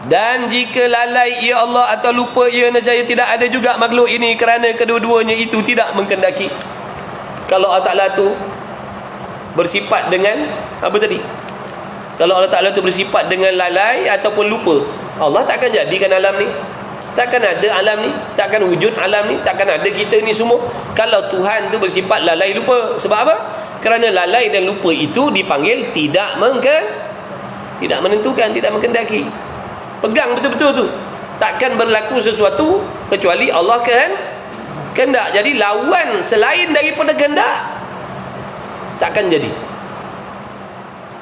Dan jika lalai ia Allah atau lupa ia, nescaya tidak ada juga makhluk ini, kerana kedua-duanya itu tidak mengkendaki. Kalau Allah Ta'ala tu bersifat dengan apa tadi? Kalau Allah Ta'ala tu bersifat dengan lalai ataupun lupa, Allah takkan jadikan alam ni, takkan ada alam ni, takkan wujud alam ni, takkan ada kita ni semua. Kalau Tuhan tu bersifat lalai lupa, sebab apa? Kerana lalai dan lupa itu dipanggil tidak menentukan, tidak mengkendaki. Pegang betul-betul tu. Takkan berlaku sesuatu kecuali Allah kehendak. Jadi lawan selain daripada kehendak takkan jadi.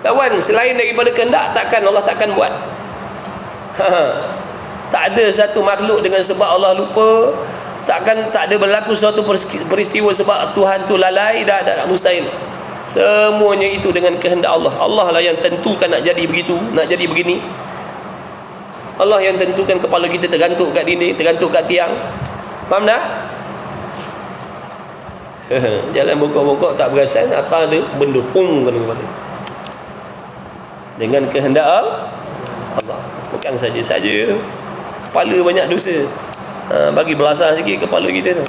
Lawan selain daripada kehendak Allah takkan buat. Tak ada satu makhluk dengan sebab Allah lupa, tak ada berlaku suatu peristiwa sebab Tuhan tu lalai. Dah mustahil. Semuanya itu dengan kehendak Allah. Allah lah yang tentukan nak jadi begitu, nak jadi begini. Allah yang tentukan kepala kita tergantung kat dinding, tergantung kat tiang. Faham tak? Jalan bongkok-bongkok tak perasan, atas ada benda pung kena kepala. Dengan kehendak Allah. Bukan saja-saja kepala banyak dosa. Bagi belasah sikit kepala kita tu.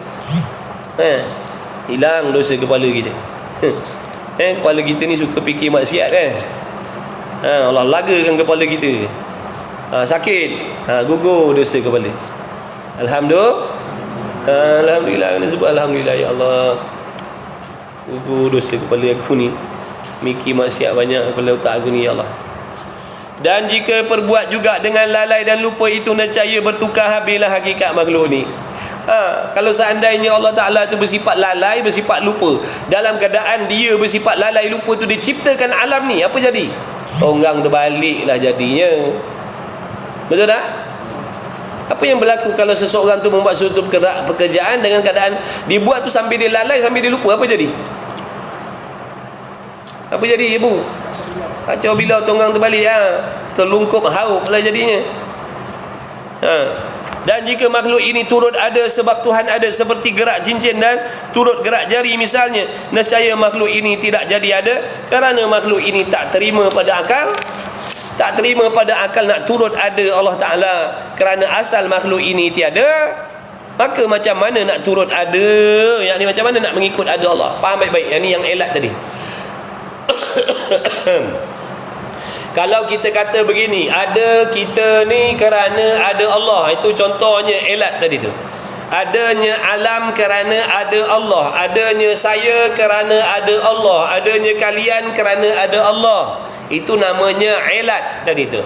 Hilang dosa kepala kita. Kepala kita ni suka fikir maksiat kan. Allah lagakan kepala kita. Sakit, gugur dosa kepala. Alhamdulillah, kena sebut alhamdulillah, ya Allah, gugur dosa kepala aku ni, mikir maksiat banyak kepala otak aku ni, ya Allah. Dan jika perbuat juga dengan lalai dan lupa itu, nescaya bertukar habislah hakikat makhluk ni. Kalau seandainya Allah Ta'ala tu bersifat lalai, bersifat lupa, dalam keadaan dia bersifat lalai lupa tu diciptakan alam ni, apa jadi? Tonggang terbaliklah jadinya. Betul tak? Apa yang berlaku kalau seseorang tu membuat suatu pekerjaan dengan keadaan dibuat tu sambil dia lalai, sambil dia lupa, apa jadi? Apa jadi, ibu? Kacau bila tonggang terbalik, terlungkup haup lah jadinya. Dan jika makhluk ini turut ada sebab Tuhan ada, seperti gerak cincin dan turut gerak jari misalnya, nescaya makhluk ini tidak jadi ada, kerana makhluk ini tak terima pada akal. Tak terima pada akal nak turut ada Allah Ta'ala, kerana asal makhluk ini tiada. Maka macam mana nak turut ada? Yang ni macam mana nak mengikut ada Allah? Faham baik-baik. Yang ni yang elat tadi. Kalau kita kata begini, ada kita ni kerana ada Allah, itu contohnya elat tadi tu. Adanya alam kerana ada Allah, adanya saya kerana ada Allah, adanya kalian kerana ada Allah. Itu namanya ilat tadi tu.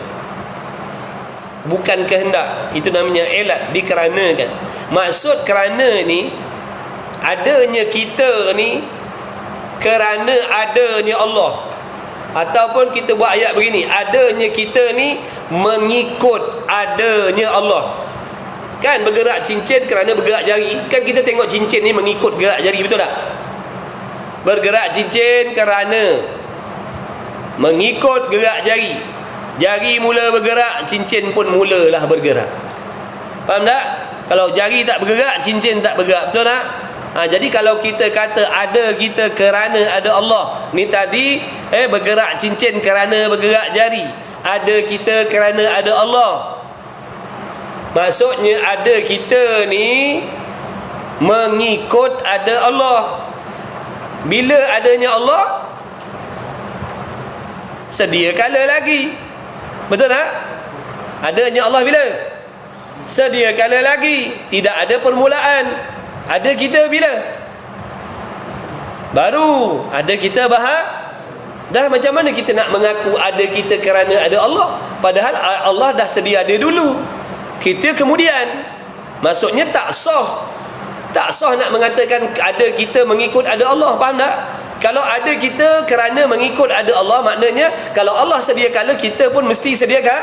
Bukan kehendak, itu namanya ilat, dikarenakan. Maksud kerana ni, adanya kita ni kerana adanya Allah. Ataupun kita buat ayat begini, adanya kita ni mengikut adanya Allah. Kan bergerak cincin kerana bergerak jari. Kan kita tengok cincin ni mengikut gerak jari, betul tak? Bergerak cincin kerana mengikut gerak jari. Jari mula bergerak, cincin pun mulalah bergerak. Faham tak? Kalau jari tak bergerak, cincin tak bergerak, betul tak? Jadi kalau kita kata ada kita kerana ada Allah, ni tadi bergerak cincin kerana bergerak jari. Ada kita kerana ada Allah. Maksudnya ada kita ni mengikut ada Allah. Bila adanya Allah, sedia kala lagi. Betul tak? Adanya Allah bila? Sedia kala lagi. Tidak ada permulaan. Ada kita bila? Baru ada kita dah. Macam mana kita nak mengaku ada kita kerana ada Allah, padahal Allah dah sedia ada dulu, kita kemudian. Maksudnya tak sah. Tak sah nak mengatakan ada kita mengikut ada Allah. Faham tak? Kalau ada kita kerana mengikut ada Allah, maknanya kalau Allah sedia kala, kita pun mesti sediakan.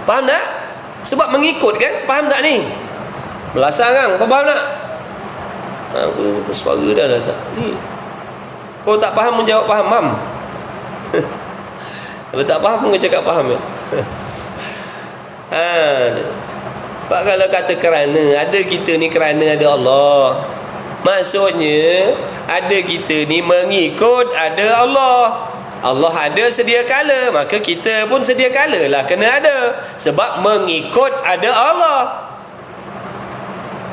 Faham tak? Sebab mengikut kan. Faham tak ni? Belasang kan? Kau faham tak? Aku suara dah tak ni. Kau tak faham menjawab faham, mam. Kalau tak faham pun kau cakap faham ya. Sebab kalau kata kerana ada kita ni kerana ada Allah, maksudnya ada kita ni mengikut ada Allah. Allah ada sedia kala, maka kita pun sedia kala lah kena ada. Sebab mengikut ada Allah.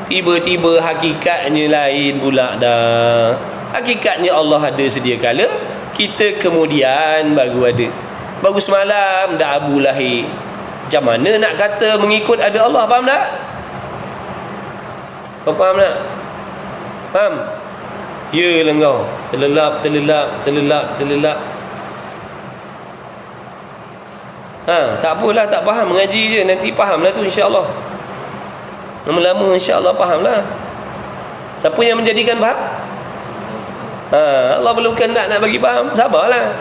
Tiba-tiba hakikatnya lain pula dah. Hakikatnya Allah ada sedia kala, kita kemudian baru ada. Baru semalam dah Abu lahir. Macam mana nak kata mengikut ada Allah? Faham tak? Kau faham tak? Faham? Ya lah kau. Terlelap. Tak apalah, tak faham, mengaji je, nanti faham lah tu insya-Allah. Lama-lama insya-Allah faham lah. Siapa yang menjadikan faham? Allah belum kehendak nak bagi faham, sabarlah.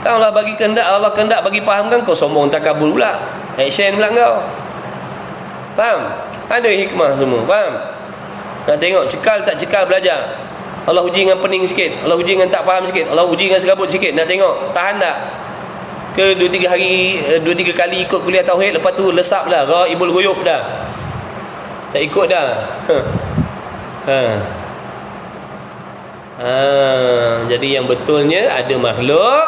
Kalau Allah bagi kehendak, Allah kehendak bagi faham kan, kau sombong takabur pula, action pula kau. Faham? Ada hikmah semua, faham? Nak tengok cekal tak cekal belajar. Allah uji dengan pening sikit, Allah uji dengan tak faham sikit, Allah uji dengan serabut sikit. Nak tengok tahan tak? Ke 2-3 hari, 2-3 kali ikut kuliah tauhid, lepas tu lesap dah, ghaibul ghuyub dah, tak ikut dah. Jadi yang betulnya ada makhluk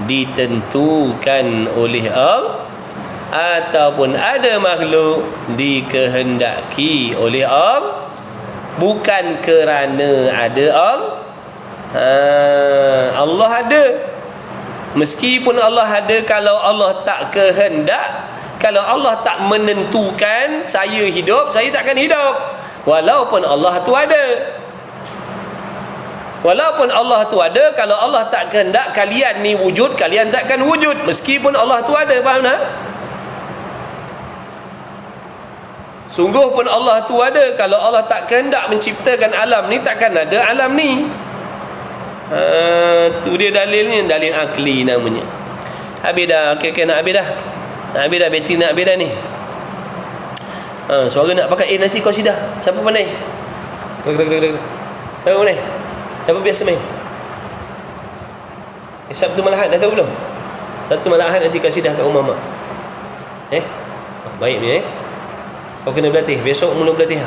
ditentukan oleh Allah, ataupun ada makhluk dikehendaki oleh Allah, bukan kerana ada Allah. Allah ada. Meskipun Allah ada, kalau Allah tak kehendak, kalau Allah tak menentukan saya hidup, saya takkan hidup. Walaupun Allah tu ada. Walaupun Allah tu ada, kalau Allah tak kehendak kalian ni wujud, kalian takkan wujud. Meskipun Allah tu ada, faham tak? Sungguh pun Allah tu ada. Kalau Allah tak kehendak menciptakan alam ni, takkan ada alam ni. Tu dia dalilnya, dalil akli namanya. Habis dah, okey, nak habis dah. Nak habis dah, bateri nak habis dah ni. Suara nak pakai nanti kau sidah. Siapa pandai? Siapa pandai? Siapa biasa main? Sabtu Malahat dah tahu belum? Sabtu Malahat nanti kasih dah kat rumah mak. Baik ni kau kena berlatih. Besok mula berlatih.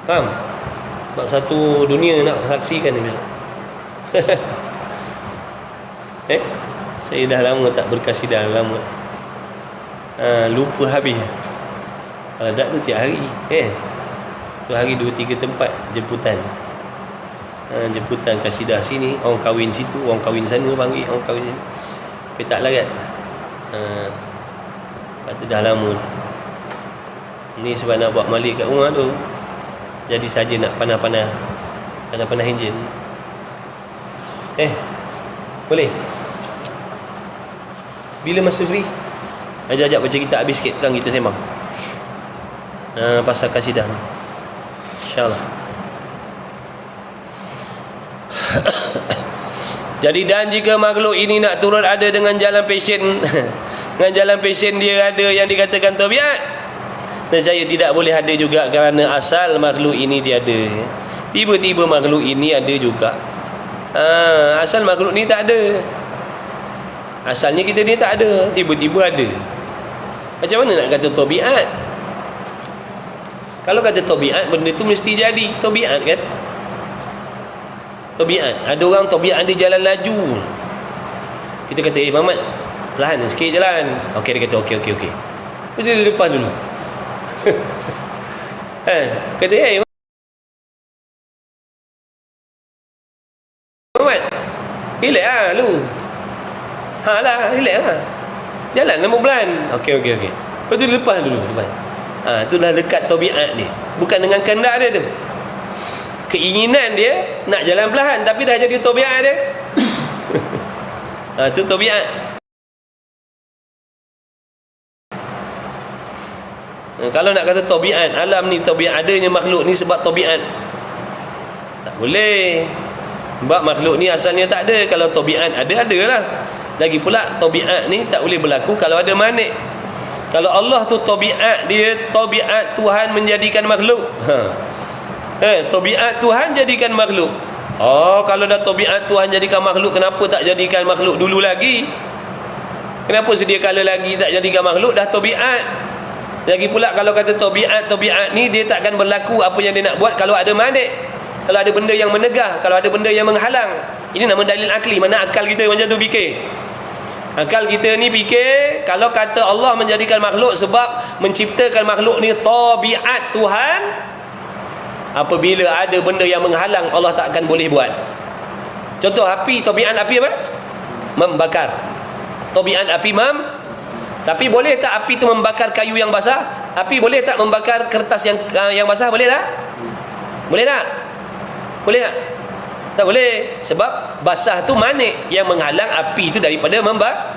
Faham? Mak satu dunia nak saksikan ni besok. Saya dah lama tak berkasidah, lama. Lupa habis. Kalau tak tu tiap hari. Tu hari 2-3 tempat jemputan. Jemputan kasidah sini, orang kahwin situ, orang kahwin sana panggil, orang kahwin sini. Tapi tak larat. Lepas tu dah lama. Ni sebab nak buat malik kat rumah tu, jadi saja nak panah-panah enjin. Boleh? Bila masa free? Ajak-ajak baca kitab habis sikit, kan kita sembang pasal kasidah ni, InsyaAllah. Jadi, dan jika makhluk ini nak turut ada dengan jalan passion dengan jalan passion dia ada yang dikatakan tabiat, dan saya tidak boleh ada juga, kerana asal makhluk ini tiada. Tiba-tiba makhluk ini ada juga. Asal makhluk ni tak ada. Asalnya kita ni tak ada, tiba-tiba ada. Macam mana nak kata tabiat? Kalau kata tabiat, benda tu mesti jadi. Tabiat kan? Tabiat. Ada orang tabiat dia jalan laju. Kita kata, Muhammad, perlahan sikit jalan. Okey, dia kata okey. Dia lepas dulu. Kata, Muhammad, relax lah lu. Relax lah. Jalan lama bulan. Okey. Lepas tu lepas dulu. Itulah dekat tabiat dia. Bukan dengan kehendak dia tu. Keinginan dia nak jalan perlahan, tapi dah jadi tabiat dia. Itu tabiat. Kalau nak kata tabiat, alam ni tabiat, adanya makhluk ni sebab tabiat, tak boleh. Sebab makhluk ni asalnya tak ada. Kalau tabiat adalah. Lagi pula tabiat ni tak boleh berlaku kalau ada manik. Kalau Allah tu tabiat dia, tabiat Tuhan menjadikan makhluk. Tabiat Tuhan jadikan makhluk. Kalau dah tabiat Tuhan jadikan makhluk, kenapa tak jadikan makhluk dulu lagi? Kenapa sedia kala lagi tak jadikan makhluk? Dah tabiat. Lagi pula kalau kata tabiat ni dia takkan berlaku apa yang dia nak buat kalau ada manik. Kalau ada benda yang menegah, kalau ada benda yang menghalang. Ini nama dalil akli. Mana akal kita macam tu fikir? Akal kita ni fikir, kalau kata Allah menjadikan makhluk sebab menciptakan makhluk ni tabiat Tuhan, apabila ada benda yang menghalang, Allah tak akan boleh buat. Contoh api, tabiat api apa? Membakar. Tabiat api tapi boleh tak api tu membakar kayu yang basah? Api boleh tak membakar kertas yang basah? Boleh tak? Boleh tak? Boleh tak? Tak boleh. Sebab basah tu manik yang menghalang api tu daripada membakar.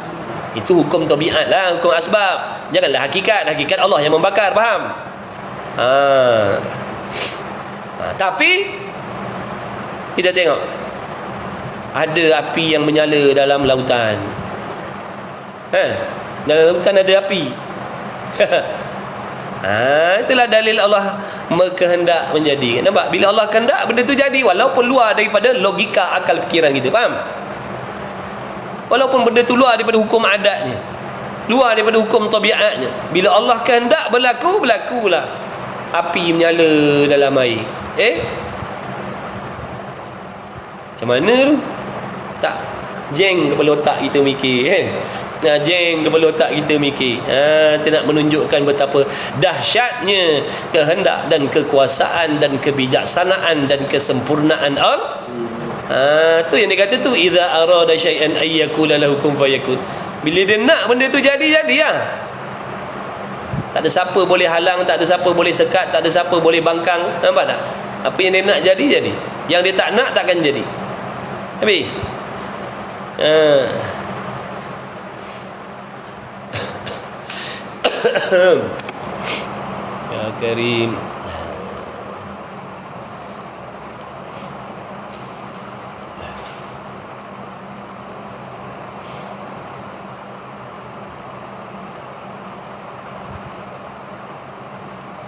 Itu hukum tabiat lah, hukum asbab. Janganlah hakikat. Hakikat Allah yang membakar, faham? Tapi kita tengok, ada api yang menyala dalam lautan. Dalam lautan ada api. Itulah dalil Allah berkehendak menjadi. Nampak? Bila Allah kehendak, benda tu jadi, walaupun luar daripada logika akal fikiran kita, faham? Walaupun benda tu luar daripada hukum adatnya, luar daripada hukum tabiatnya, bila Allah kehendak berlakulah. Api menyala dalam air. Macam mana tu? Tak jeng kepala otak kita mikir kan? Jeng kepala otak kita mikir. Kita nak menunjukkan betapa dahsyatnya kehendak dan kekuasaan dan kebijaksanaan dan kesempurnaan Allah. Tu yang dia kata tu, idza arada syai'an ayyakula lahu kun fayakun. Bila dia nak benda tu jadi lah. Tak ada siapa boleh halang, tak ada siapa boleh sekat, tak ada siapa boleh bangkang. Nampak tak? Apa yang dia nak jadi. Yang dia tak nak takkan jadi. Habis. Ya Karim.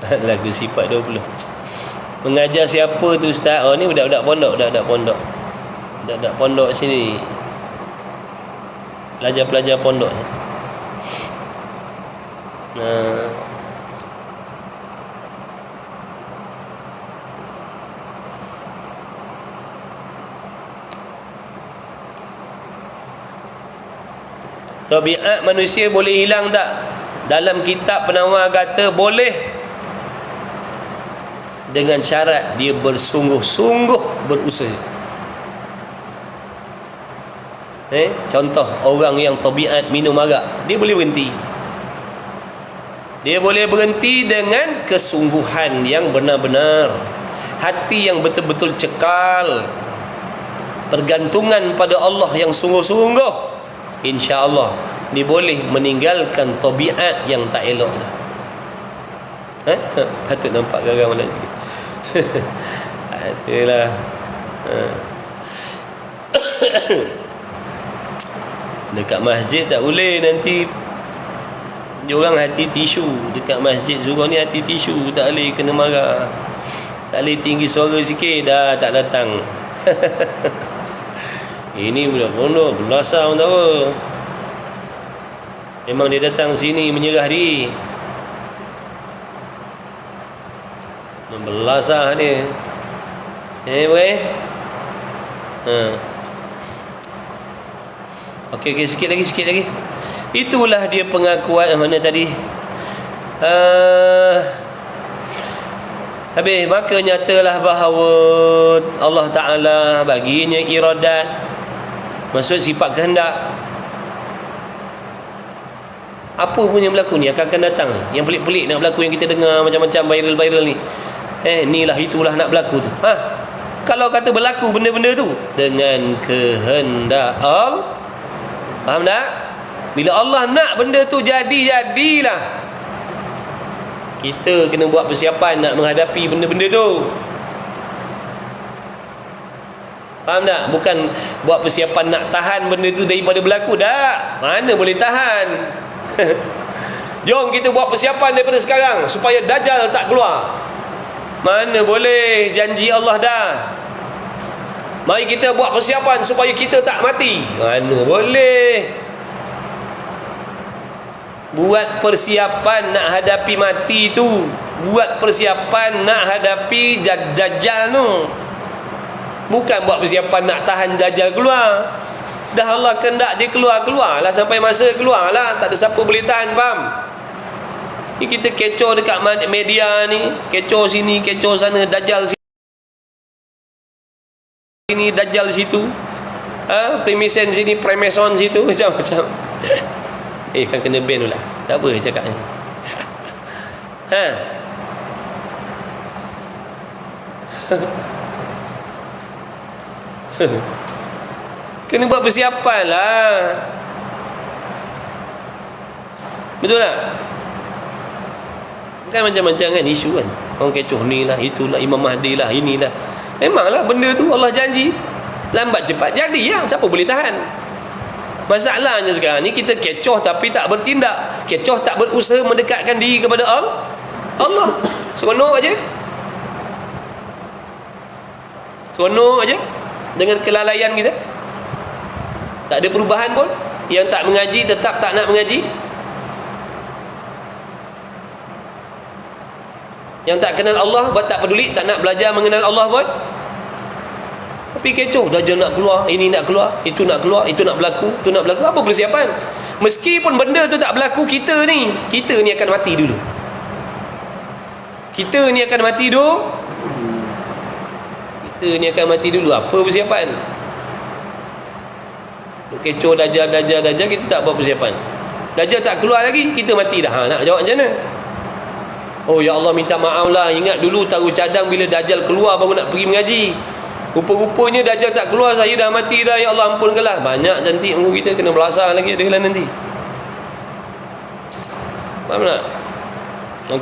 Lagu sifat 20. Mengajar siapa tu ustaz? Ni budak-budak pondok, budak-budak pondok sini. Pelajar-pelajar pondok. Tabiat manusia boleh hilang tak? Dalam kitab penawar kata boleh, dengan syarat dia bersungguh-sungguh berusaha. Contoh orang yang tabiat minum arak, dia boleh berhenti. Dia boleh berhenti dengan kesungguhan yang benar-benar, hati yang betul-betul cekal. pergantungan pada Allah yang sungguh-sungguh, insya-Allah dia boleh meninggalkan tabiat yang tak elok tu. Patut nampak garang malam sikit. Adalah. Dekat masjid tak boleh, nanti diorang hati tisu. Dekat masjid suruh ni hati tisu, tak boleh, kena marah. Tak boleh tinggi suara sikit, dah tak datang. Ini budak pondok belasah pun tak apa. Memang dia datang sini menyerah diri. Membelasah dia. Boleh? Okey, sikit lagi. Itulah dia pengakuan mana tadi. Habis, maka nyatalah bahawa Allah Ta'ala baginya iradat, maksud sifat kehendak. Apa pun yang berlaku ni akan datang. Yang pelik-pelik nak berlaku, yang kita dengar macam-macam viral-viral ni. Inilah itulah nak berlaku tu. Kalau kata berlaku benda-benda tu dengan kehendak Allah, faham tak? Bila Allah nak benda tu jadilah. Kita kena buat persiapan nak menghadapi benda-benda tu. Faham tak? Bukan buat persiapan nak tahan benda tu daripada berlaku. Tak. Mana boleh tahan? Jom kita buat persiapan daripada sekarang supaya Dajjal tak keluar. Mana boleh, janji Allah dah. Mari kita buat persiapan supaya kita tak mati. Mana boleh. Buat persiapan nak hadapi mati tu, buat persiapan nak hadapi Dajjal tu. Bukan buat persiapan nak tahan Dajjal keluar. Dah Allah kehendak dia keluarlah sampai masa keluarlah, tak ada siapa boleh tahan, faham? Ni kita kecoh dekat media ni, kecoh sini, kecoh sana, Dajjal sini, Dajjal situ. Premisen sini, Freemason situ, macam-macam. Kan kena ban pula. Tak apa cakapnya. Kena buat persiapan lah. Betul tak? Kan macam-macam kan isu kan. Orang kecoh ni lah, itulah, Imam Mahdi lah, inilah. Memanglah benda tu Allah janji lambat cepat jadi ya. Siapa boleh tahan? Masalahnya sekarang ni kita kecoh tapi tak bertindak. Kecoh tak berusaha mendekatkan diri kepada Allah. Seronok aja. Seronok aja dengan kelalaian kita. Tak ada perubahan pun. Yang tak mengaji tetap tak nak mengaji. Yang tak kenal Allah buat tak peduli, tak nak belajar mengenal Allah pun. Tapi kecoh, Dajjal nak keluar, ini nak keluar, itu nak keluar, itu nak berlaku, itu nak berlaku. Apa persiapan? Meskipun benda tu tak berlaku, kita ni akan mati dulu. Kita ni akan mati dulu. Apa persiapan? Kecoh Dajjal, kita tak buat persiapan. Dajjal tak keluar lagi, kita mati dah. Nak jawab macam mana? Oh ya Allah, minta maaf lah. Ingat dulu taruh cadang bila Dajjal keluar baru nak pergi mengaji. Rupa-rupanya Dajjal tak keluar, saya dah mati dah. Ya Allah, ampunkanlah. Banyak cantik muka kita, kena belasah lagi adalah nanti. Faham tak?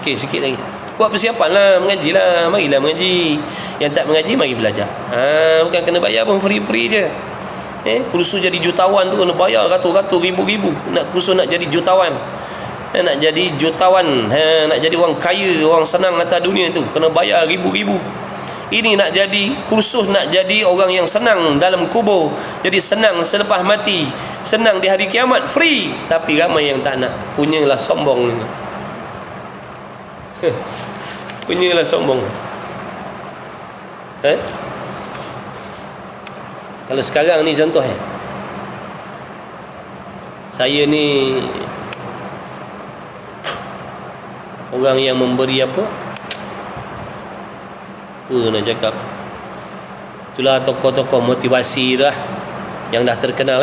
Okey, sikit lagi. Buat persiapan lah, mengaji lah. Marilah mengaji. Yang tak mengaji, mari belajar. Bukan kena bayar pun, free-free je. Kursus jadi jutawan tu kena bayar ratus-ratus, ribu-ribu. Kursus nak jadi jutawan. Nak jadi jutawan, nak jadi orang kaya, orang senang atas dunia tu, kena bayar ribu-ribu. Ini nak jadi kursus, nak jadi orang yang senang dalam kubur, jadi senang selepas mati, senang di hari kiamat, free. Tapi ramai yang tak nak. Punyalah sombong ni. Punyalah sombong. Kalau sekarang ni contoh, saya ni orang yang memberi apa nak cakap, itulah tokoh-tokoh motivasi dah yang dah terkenal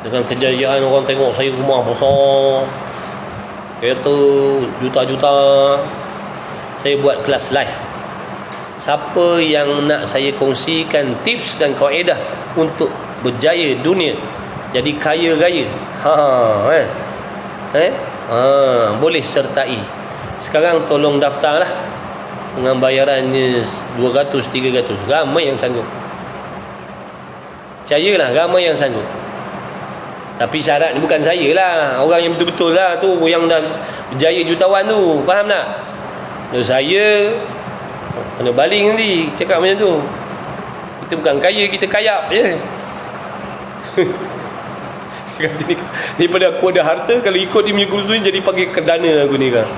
dengan kejayaan. Orang tengok saya rumah besar, kereta juta-juta. Saya buat kelas live Siapa yang nak saya kongsikan tips dan kaedah untuk berjaya dunia, jadi kaya raya, boleh sertai. Sekarang tolong daftarlah dengan bayarannya 200, 300. Ramai yang sanggup. Percayalah, ramai yang sanggup. Tapi syarat ni bukan saya lah, orang yang betul-betul lah tu, yang dah berjaya jutawan tu, faham tak? Kalau saya kena baling nanti cakap macam tu. Kita bukan kaya, kita kayap je. Kata ni, daripada aku ada harta, kalau ikut dia punya kursus jadi pakai kedana aku ni kan.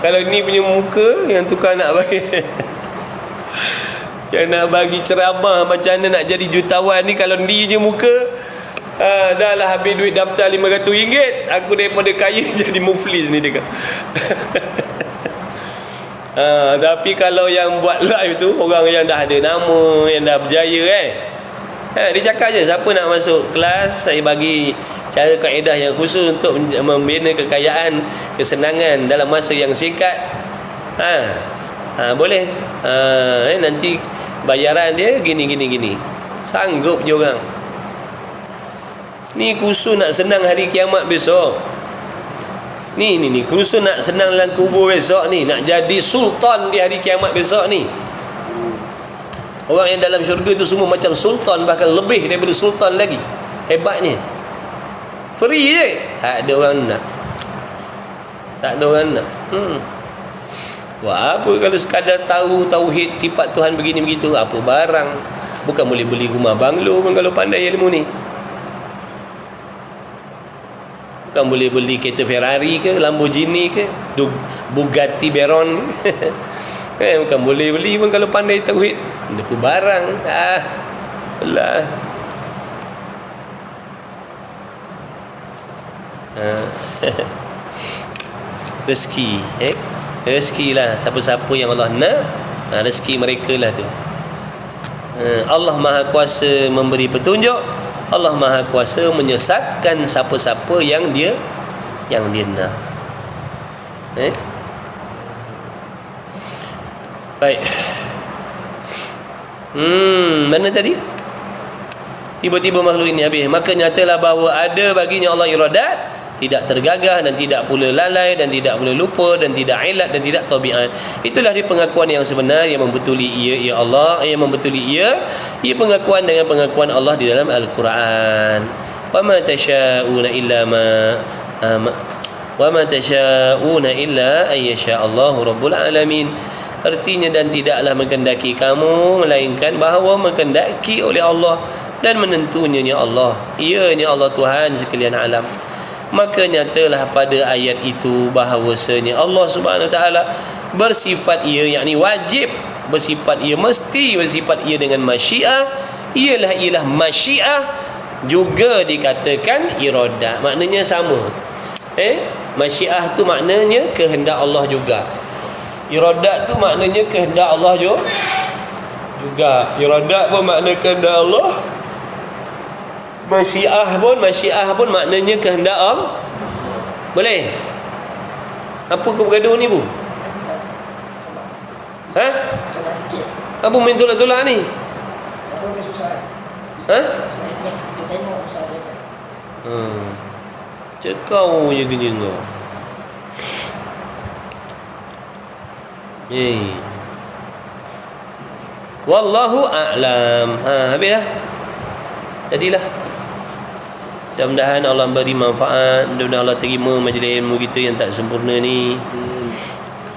Kalau ni punya muka yang tukar nak bagi yang nak bagi ceramah macam mana nak jadi jutawan ni, kalau ni je muka, dah lah habis duit daftar RM500, aku daripada kaya jadi muflis ni dekat. Tapi kalau yang buat live tu orang yang dah ada nama, yang dah berjaya dia cakap je, siapa nak masuk kelas, saya bagi cara kaedah yang khusus untuk membina kekayaan, kesenangan dalam masa yang singkat. Boleh. Nanti bayaran dia gini. Sanggup je orang. Ni khusus nak senang hari kiamat besok. Ni khusus nak senang dalam kubur besok ni, nak jadi sultan di hari kiamat besok ni. Orang yang dalam syurga tu semua macam sultan, bahkan lebih daripada sultan lagi. Hebatnya. Free je. Tak ada orang nak. Wah, apa kalau sekadar tahu tauhid sifat Tuhan begini begitu, apa barang. Bukan boleh beli rumah banglo pun kalau pandai ilmu ni. Bukan boleh beli kereta Ferrari ke, Lamborghini ke, Bugatti Veyron ke. Bukan boleh beli pun kalau pandai tauhid. Apa barang. Alah. Rezeki, rezeki lah siapa-siapa yang Allah nak, rezeki mereka lah tu. Allah Maha Kuasa memberi petunjuk, Allah Maha Kuasa menyesatkan siapa-siapa yang dia nak. Baik. Mana tadi? Tiba-tiba makhluk ini habis. Maka nyatalah bahawa ada baginya Allah iradat, tidak tergagah dan tidak pula lalai dan tidak pula lupa dan tidak ilat dan tidak tabiat. Itulah dia pengakuan yang sebenar yang membetuli ia Allah, yang membetuli ia pengakuan dengan pengakuan Allah di dalam Al-Quran. Wa ma tasyauna illa wa ma tasyauna illa ayyasha Allahu rabbul alamin. Artinya, dan tidaklah menghendaki kamu melainkan bahawa menghendaki oleh Allah dan menentunya Allah, ianya Allah Tuhan sekalian alam. Maka nyatalah pada ayat itu bahawasanya Allah Subhanahu Wa Taala bersifat ia, yakni wajib bersifat ia, mesti bersifat ia dengan masyiah. Ialah masyiah juga dikatakan iradah, maknanya sama. Masyiah tu maknanya kehendak Allah juga. Iradat tu maknanya kehendak Allah juga. Iradat pun makna kehendak Allah. Masyiah pun maknanya kehendak Allah. Boleh? Apa kau bergaduh ni, Bu? Apa main tolak-tolak ni? Cekau je kerja kau. Wallahu a'lam. Habis dah. Jadilah. Mudah-mudahan Allah beri manfaat, mudah-mudahan Allah terima majlis ilmu kita yang tak sempurna ni.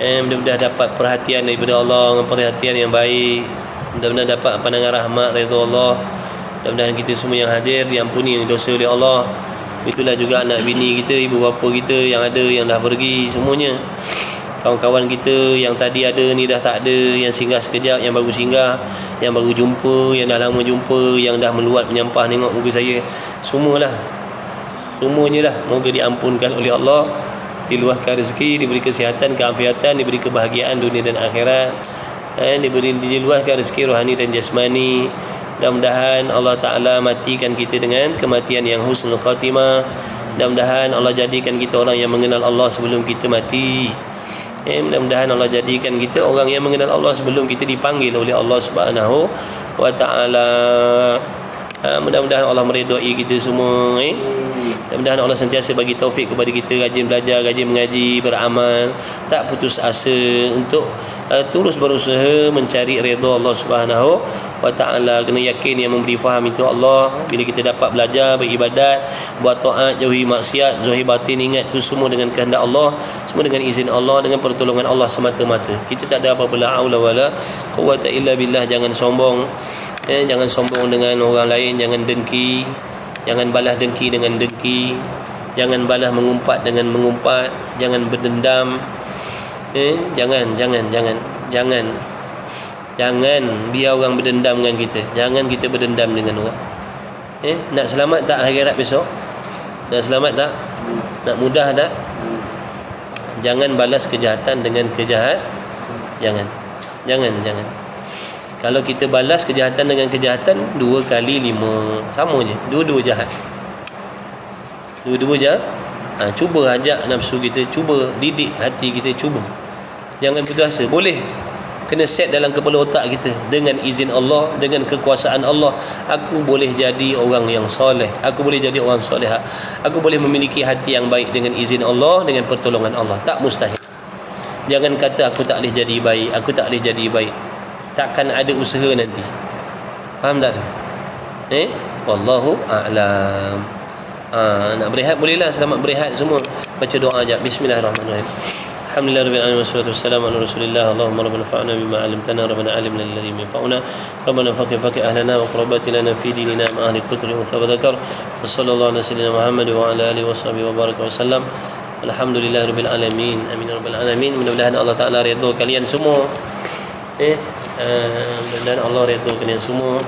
Mudah-mudahan dapat perhatian daripada Allah, perhatian yang baik. Mudah-mudahan dapat pandangan rahmat daripada Allah. Mudah-mudahan kita semua yang hadir diampuni dosa oleh Allah. Itulah juga anak bini kita, ibu bapa kita yang ada, yang dah pergi semuanya. Kawan-kawan kita yang tadi ada ni dah tak ada, yang singgah sekejap, yang baru singgah, yang baru jumpa, yang dah lama jumpa, yang dah meluat menyampah nengok muka saya, semuanya lah moga diampunkan oleh Allah, diluahkan rezeki, diberi kesihatan, keafiatan, diberi kebahagiaan dunia dan akhirat, diluahkan rezeki rohani dan jasmani. Mudah-mudahan Allah Ta'ala matikan kita dengan kematian yang husnul khatimah. Mudah-mudahan Allah jadikan kita orang yang mengenal Allah sebelum kita mati. Mudah-mudahan Allah jadikan kita orang yang mengenal Allah sebelum kita dipanggil oleh Allah Subhanahu wa taala. Mudah-mudahan Allah meredai kita semua. Mudah-mudahan Allah sentiasa bagi taufik kepada kita, rajin belajar, rajin mengaji, beramal, tak putus asa untuk terus berusaha mencari redha Allah Subhanahu wa taala. Kena yakin yang memberi faham itu Allah. Bila kita dapat belajar, beribadat, buat taat, jauhi maksiat, zahir batin, ingat tu semua dengan kehendak Allah, semua dengan izin Allah, dengan pertolongan Allah semata-mata. Kita tak ada apa-apa la haula wala quwwata illa billah. Jangan sombong. Jangan sombong dengan orang lain, jangan dengki, jangan balas dengki dengan dengki, jangan balas mengumpat dengan mengumpat, jangan berdendam. Jangan biar orang berdendam dengan kita. Jangan kita berdendam dengan orang. Nak selamat tak akhirat besok? Nak selamat tak? Nak mudah tak? Jangan balas kejahatan dengan kejahat. Jangan. Kalau kita balas kejahatan dengan kejahatan, 2 kali 5 sama je. Dua-dua jahat. Dua-dua jahat. Cuba ajak nafsu kita, cuba didik hati kita, cuba. Jangan putus asa. Boleh. Kena set dalam kepala otak kita, dengan izin Allah, dengan kekuasaan Allah, aku boleh jadi orang yang soleh. Aku boleh jadi orang solehah. Aku boleh memiliki hati yang baik dengan izin Allah, dengan pertolongan Allah. Tak mustahil. Jangan kata aku tak boleh jadi baik, aku tak boleh jadi baik. Takkan ada usaha nanti. Faham tak tu? Wallahu a'lam. Nak berehat bolehlah, selamat berehat semua. Baca doa aja. Bismillahirrahmanirrahim. Alhamdulillahirabbil alamin wassalatu wassalamu ala rasulillah. Allahumma rabbana fa'na bima 'allamtana rabbana 'allimna alladhi yanfa'una rabbana faqih ahlana wa qurbatina fi dinina ma ahli al-qutri wa dzakar. Wassallallahu ala sayyidina Muhammad wa ala alihi washabihi wa baraka wa sallam. Alhamdulillahirabbil alamin. Amin ya rabbal alamin. Mudah-mudahan Allah Taala redha kalian semua. Mudah-mudahan Allah redha kalian semua.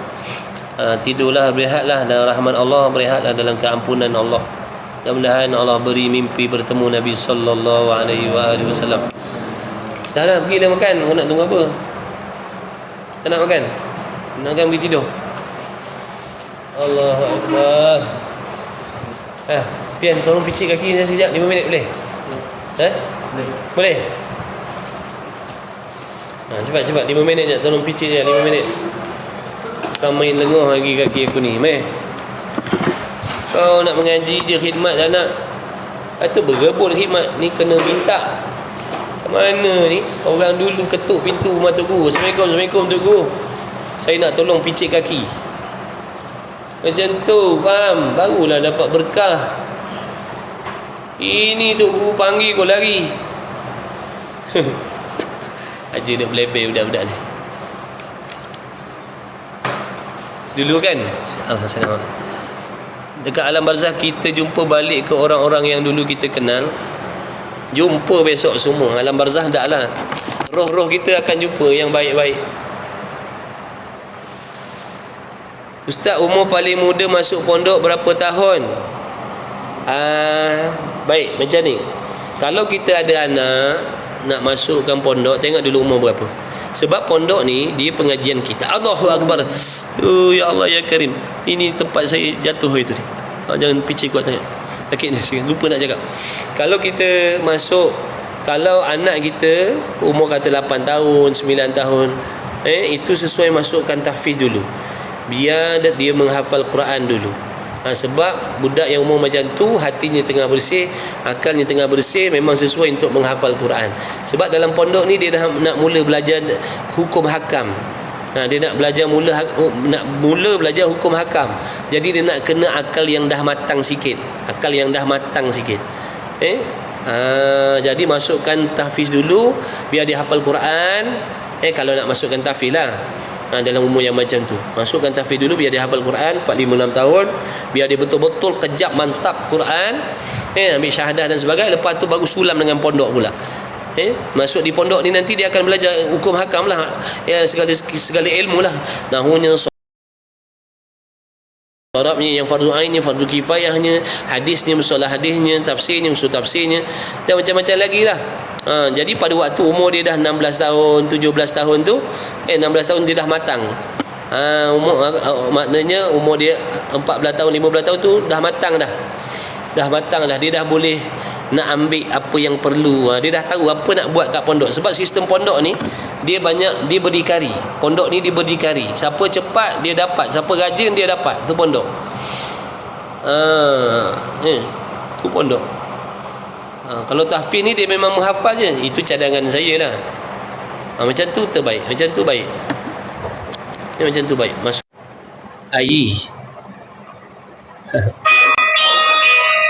Tidurlah, berehatlah dalam rahmat Allah, berehatlah dalam keampunan Allah. Mudah-mudahan Allah beri mimpi bertemu Nabi sallallahu alaihi wasallam. Dah pergilah makan. Kau nak tunggu apa? Kau nak makan? Nak makan pergi tidur. Allahu akbar. Pian, tolong picit kaki saya sekejap, 5 minit boleh? Boleh? Cepat 5 minit je, tolong picit je 5 minit. Kau main lenguh lagi kaki aku ni. Kau nak mengaji dia khidmat tak nak? Itu berebut khidmat ni, kena minta. Mana ni? Orang dulu ketuk pintu rumah Tok Guru. Assalamualaikum Tok Guru. Saya nak tolong picit kaki. Macam tu, faham? Barulah dapat berkah. Ini Tok Guru panggil kau lari. Aja dah belebel budak-budak ni. Dulu kan Alhamdulillah, dekat alam barzah kita jumpa balik ke orang-orang yang dulu kita kenal. Jumpa besok semua. Alam barzah tak lah. Roh-roh kita akan jumpa yang baik-baik. Ustaz, umur paling muda masuk pondok berapa tahun? Baik, macam ni. Kalau kita ada anak nak masukkan pondok, tengok dulu umur berapa. Sebab pondok ni dia pengajian kita. Allahu akbar. Ya Allah ya Karim. Ini tempat saya jatuh itu ni. Jangan picit kuat sangat. Sakit ni, lupa nak cakap. Kalau kita masuk, kalau anak kita umur kata 8 tahun, 9 tahun, itu sesuai masukkan tahfiz dulu. Biar dia menghafal Quran dulu. Sebab budak yang umur macam tu, hatinya tengah bersih, akalnya tengah bersih, memang sesuai untuk menghafal Quran. Sebab dalam pondok ni dia dah nak mula belajar hukum hakam. Dia nak mula belajar hukum hakam. Jadi dia nak kena akal yang dah matang sikit. Jadi masukkan tahfiz dulu, biar dia hafal Quran. Kalau nak masukkan tahfiz lah, dalam umur yang macam tu, masukkan tahfiz dulu biar dia hafal Quran 4, 5, 6 tahun, biar dia betul-betul kejap mantap Quran, ambil syahadah dan sebagainya. Lepas tu baru sulam dengan pondok pula. Masuk di pondok ni nanti dia akan belajar hukum hakam lah, segala ilmu lah, nahunya, Arabnya, yang fardu ainnya, fardu kifayahnya, hadisnya, mustalah hadisnya, tafsirnya, usul tafsirnya, dan macam-macam lagi lah. Jadi pada waktu umur dia dah 16 tahun, 17 tahun tu, 16 tahun dia dah matang. Maknanya umur dia 14 tahun, 15 tahun tu dah matang dah. Dia dah boleh nak ambil apa yang perlu. Dia dah tahu apa nak buat kat pondok. Sebab sistem pondok ni dia berdikari. Pondok ni dia berdikari. Siapa cepat dia dapat, siapa rajin dia dapat. Tu pondok. Tu pondok. Kalau tahfiz ni dia memang menghafal je. Itu cadangan saya lah. Macam tu terbaik. Macam tu baik. Macam tu baik. Masuk Ayi.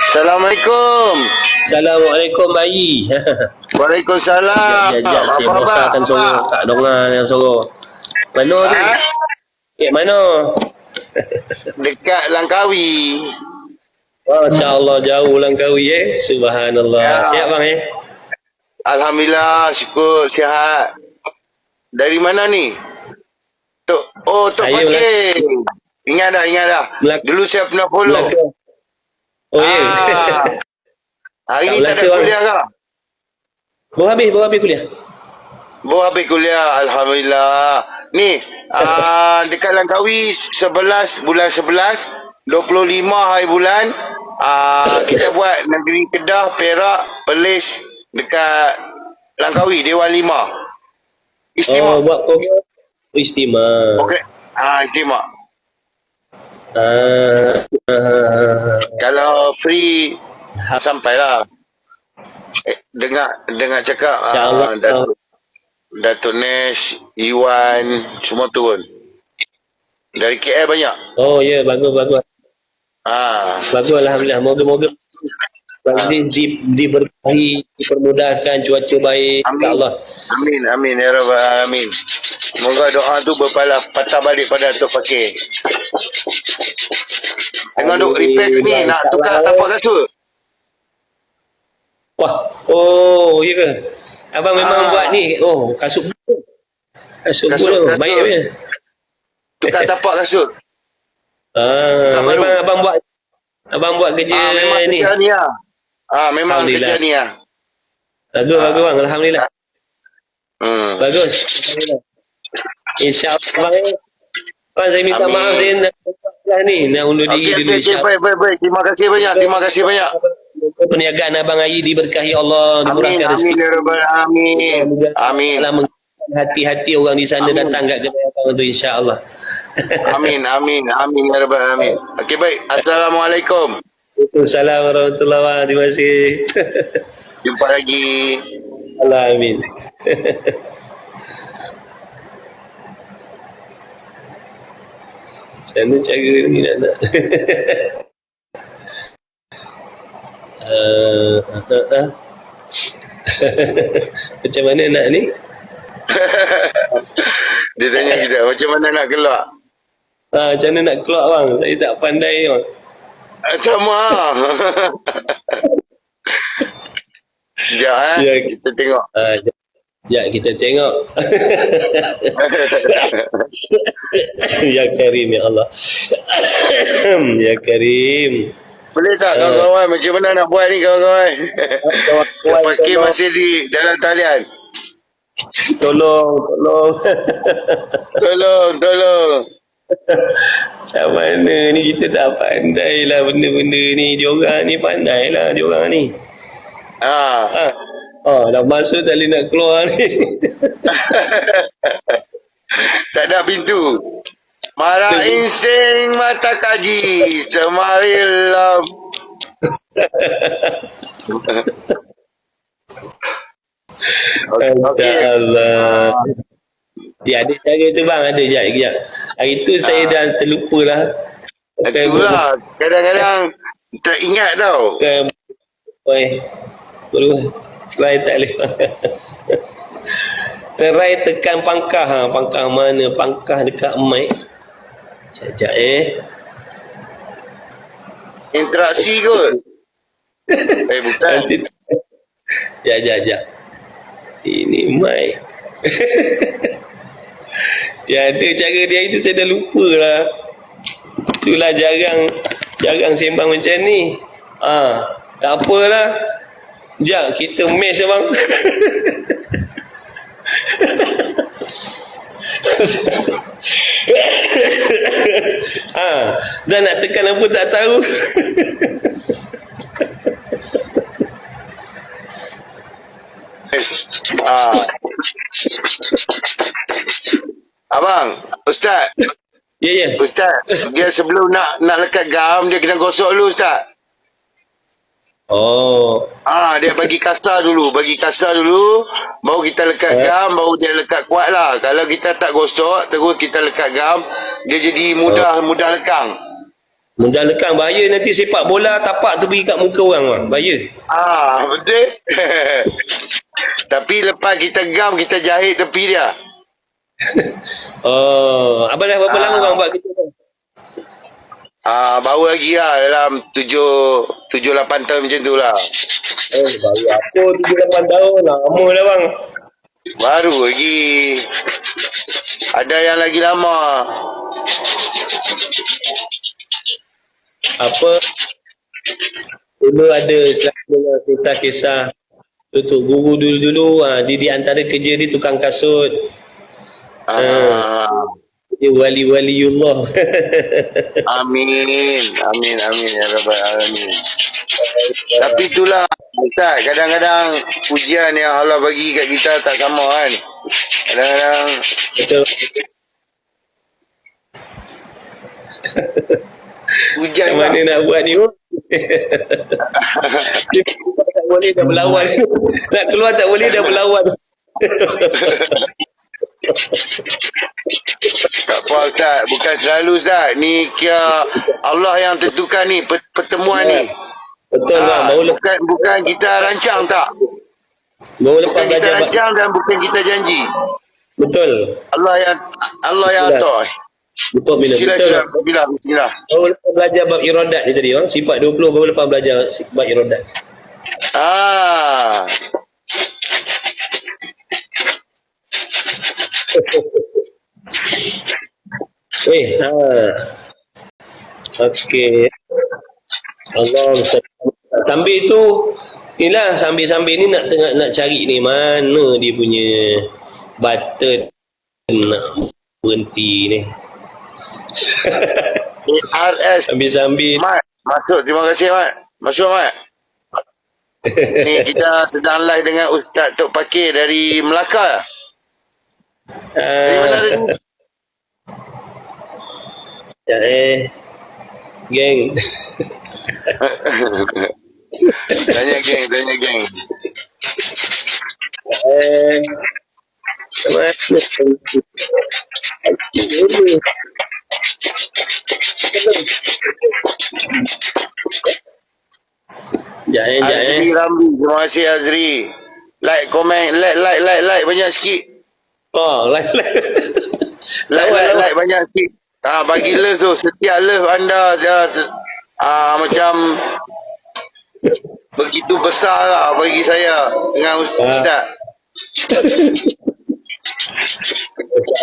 Assalamualaikum. Assalamualaikum Ayi. Waalaikumsalam. Saya bosakan suruh tak dengar yang suruh. Mana tu? Mana? Dekat Langkawi. Masya-Allah, jauh Langkawi Subhanallah. Ya. Siap bang Alhamdulillah, syukur sihat. Dari mana ni? Tok Pakcik. Ingat dah. Dulu saya pernah follow. Oh ya. Hari ni tak ada kuliah ke? Baru habis kuliah. Baru habis kuliah, alhamdulillah. Ni, dekat Langkawi 11 bulan 11, 25 hari bulan, kita buat negeri Kedah, Perak, Perlis dekat Langkawi, Dewan 5. Istimewa. Buat program istimewa. Okey. Istimewa. Kalau free sampailah. Dengar cakap Datuk Nesh, Iwan semua turun. Dari KL banyak. Oh ya, bagus. Bagus, alhamdulillah. Moga-moga diberkahi, dipermudahkan, cuaca baik. InsyaAllah. Amin ya rabbal alamin. Semoga doa tu patah balik pada Tok Fakir. Tengok duk repair ni, nak tukar tapak kasut. Wah, ya ke? Abang memang buat ni. Kasut bulu. Baik punya. Tukar tapak kasut. Memang abang buat kerja memang ni. Kerja ni lah. Memang kerja ni lah. Bagus bang, alhamdulillah. Bagus. InsyaAllah bang, saya minta maaf saya nak undur diri dulu. Baik. Terima kasih banyak. Perniagaan Abang Ayi diberkahi Allah, dimurahkan rezeki. Amin ya rabbal alamin. Amin. Hati-hati orang di sana datang kat kedai abang tu, insya-Allah. Amin ya rabbal alamin. Okey, baik. Assalamualaikum. Waalaikumsalam warahmatullahi wabarakatuh. Terima kasih. Jumpa lagi. Allah amin. Macam mana cara ni nak macam mana nak ni? Dia tanya kita, macam mana nak keluar? Macam mana nak keluar bang? Saya tak pandai bang. Sama. Sekejap kita tengok. Sekejap kita tengok. Ya Karim ya Allah. Ya Karim. Boleh tak kawan-kawan, macam mana nak buat ni kawan-kawan? Pakai masih di dalam talian. Tolong. Macam mana ni, kita tak pandai lah benda-benda ni. Diorang ni pandai lah diorang ni. Dah masuk tak boleh nak keluar ni. Tak ada pintu. Marah insing mata kaji semarilam. InsyaAllah. Ya, ada cara tu bang, ada sekejap. Hari tu saya dah terlupa lah. Itulah, kadang-kadang tak ingat tau. Try tak boleh. Try tekan pangkah. Pangkah mana? Pangkah dekat mic. Sekejap Interaksi kot. Bukan. Sekejap. Ini mic. Dia ada cara dia itu, saya dah lupa lah. Itulah jarang sembang macam ni. Tak apalah. Sekejap, kita mesh bang. Dah nak tekan apa tak tahu. Ah. Abang, Ustaz. Ya, ya. Ustaz, dia sebelum nak lekat gam, dia kena gosok dulu, Ustaz. Oh. Dia bagi kasar dulu. Baru kita lekat gam, baru dia lekat kuat lah. Kalau kita tak gosok, terus kita lekat gam, dia jadi mudah lekang. Mudah lekang, bahaya nanti sepak bola tapak tu pergi kat muka orang, bang. Bahaya. Betul. Tapi lepas kita gam, kita jahit tepi dia. Abang dah berapa lama bang buat kerja tu? Baru lagi lah, dalam 7-8 tahun macam tu lah. Baru apa 7-8 tahun, lama dah bang. Baru lagi. Ada yang lagi lama. Apa? Dulu ada kisah-kisah untuk guru dulu-dulu, dia di antara kerja dia tukang kasut. Dia wali-waliullah. Amin ya rabbal alamin. Tapi itulah Ustaz, kadang-kadang ujian yang Allah bagi kat kita tak sama kan. Kadang-kadang Betul. ujian Macam mana nak buat ni? Dia tak boleh dah berlawan. Nak keluar tak boleh dah berlawan. tak apa Ustaz, bukan selalu Ustaz. Ni kira Allah yang tentukan ni pertemuan ni. Betul bang, bukan kita rancang tak. Baru lepas Bukan kita belajar rancang dan bukan kita janji. Betul. Allah yang atur. Betul minum. Bismillah. Baru lepas belajar bab iradat ni tadi, sifat 20 baru lepas belajar bab iradat. Okey. Allah sambil tu inilah sambil ni nak cari ni mana dia punya button nak berhenti ni. ARS Sambil Mat, masuk. Terima kasih Mat. Masuk Mat. Ni kita sedang live dengan Ustaz Tok Pakir dari Melaka. Dari mana tadi? Geng. Tanya geng. Azri Ramli, terima kasih Azri. Like, komen, like banyak sikit. Like. Like banyak sikit. Bagi love tu, setiap love anda macam begitu besar lah bagi saya dengan Ustaz.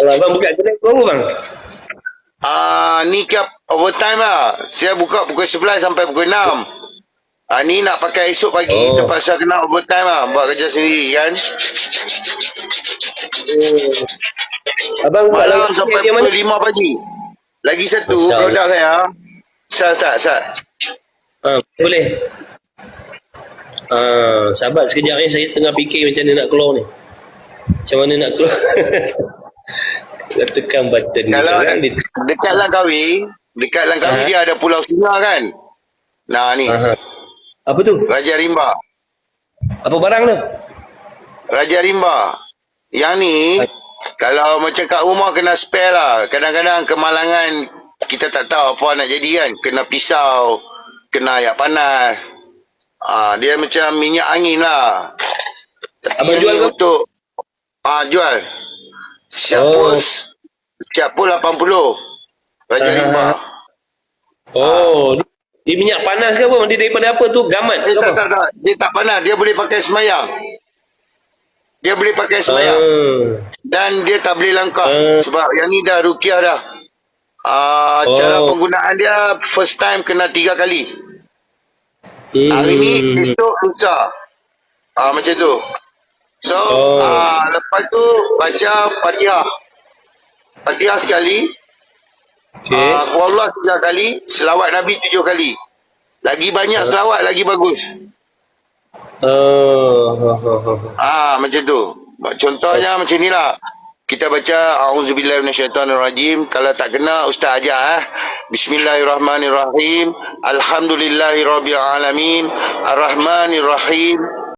Abang buka kedai berapa bang? Ni overtime lah. Saya buka pukul 11 sampai pukul 6. Ni nak pakai esok pagi, terpaksa kena overtime lah, buat kerja sendiri kan. Abang malam sampai pukul 5 pagi. Lagi satu produk saya. Sat. Boleh. Sabar sekejap ni, saya tengah fikir macam mana nak keluar ni. Macam mana nak keluar. Tekan button kalau kan, dekat Langkawi dia ada Pulau Singa kan. Nah ni. Apa tu? Raja Rimba. Apa barang tu? Raja Rimba. Yang ni kalau macam kat rumah kena spare lah. Kadang-kadang kemalangan kita tak tahu apa nak jadi kan. Kena pisau, kena air panas. Dia macam minyak angin lah. Abang jual ke? Untuk jual. Siap pun 80. Raja Rimba. Dia minyak panas ke apa? Dia daripada apa tu? Gamat ke apa? Tak. Dia tak panas. Dia boleh pakai semayang. Dan dia tak boleh langkah. Sebab yang ni dah rukiah dah. Cara penggunaan dia first time kena 3 kali. Hari ni, esok, lusa. Macam tu. So, lepas tu baca Fatihah. Fatihah sekali. Allah 3 kali. Selawat Nabi 7 kali. Lagi banyak selawat, lagi bagus. Macam tu. Contohnya macam ni lah. Kita baca auzubillahi minasyaitonirrajim. Kalau tak kena ustaz ajar Bismillahirrahmanirrahim. Alhamdulillahirabbil alamin. Arrahmanirrahim.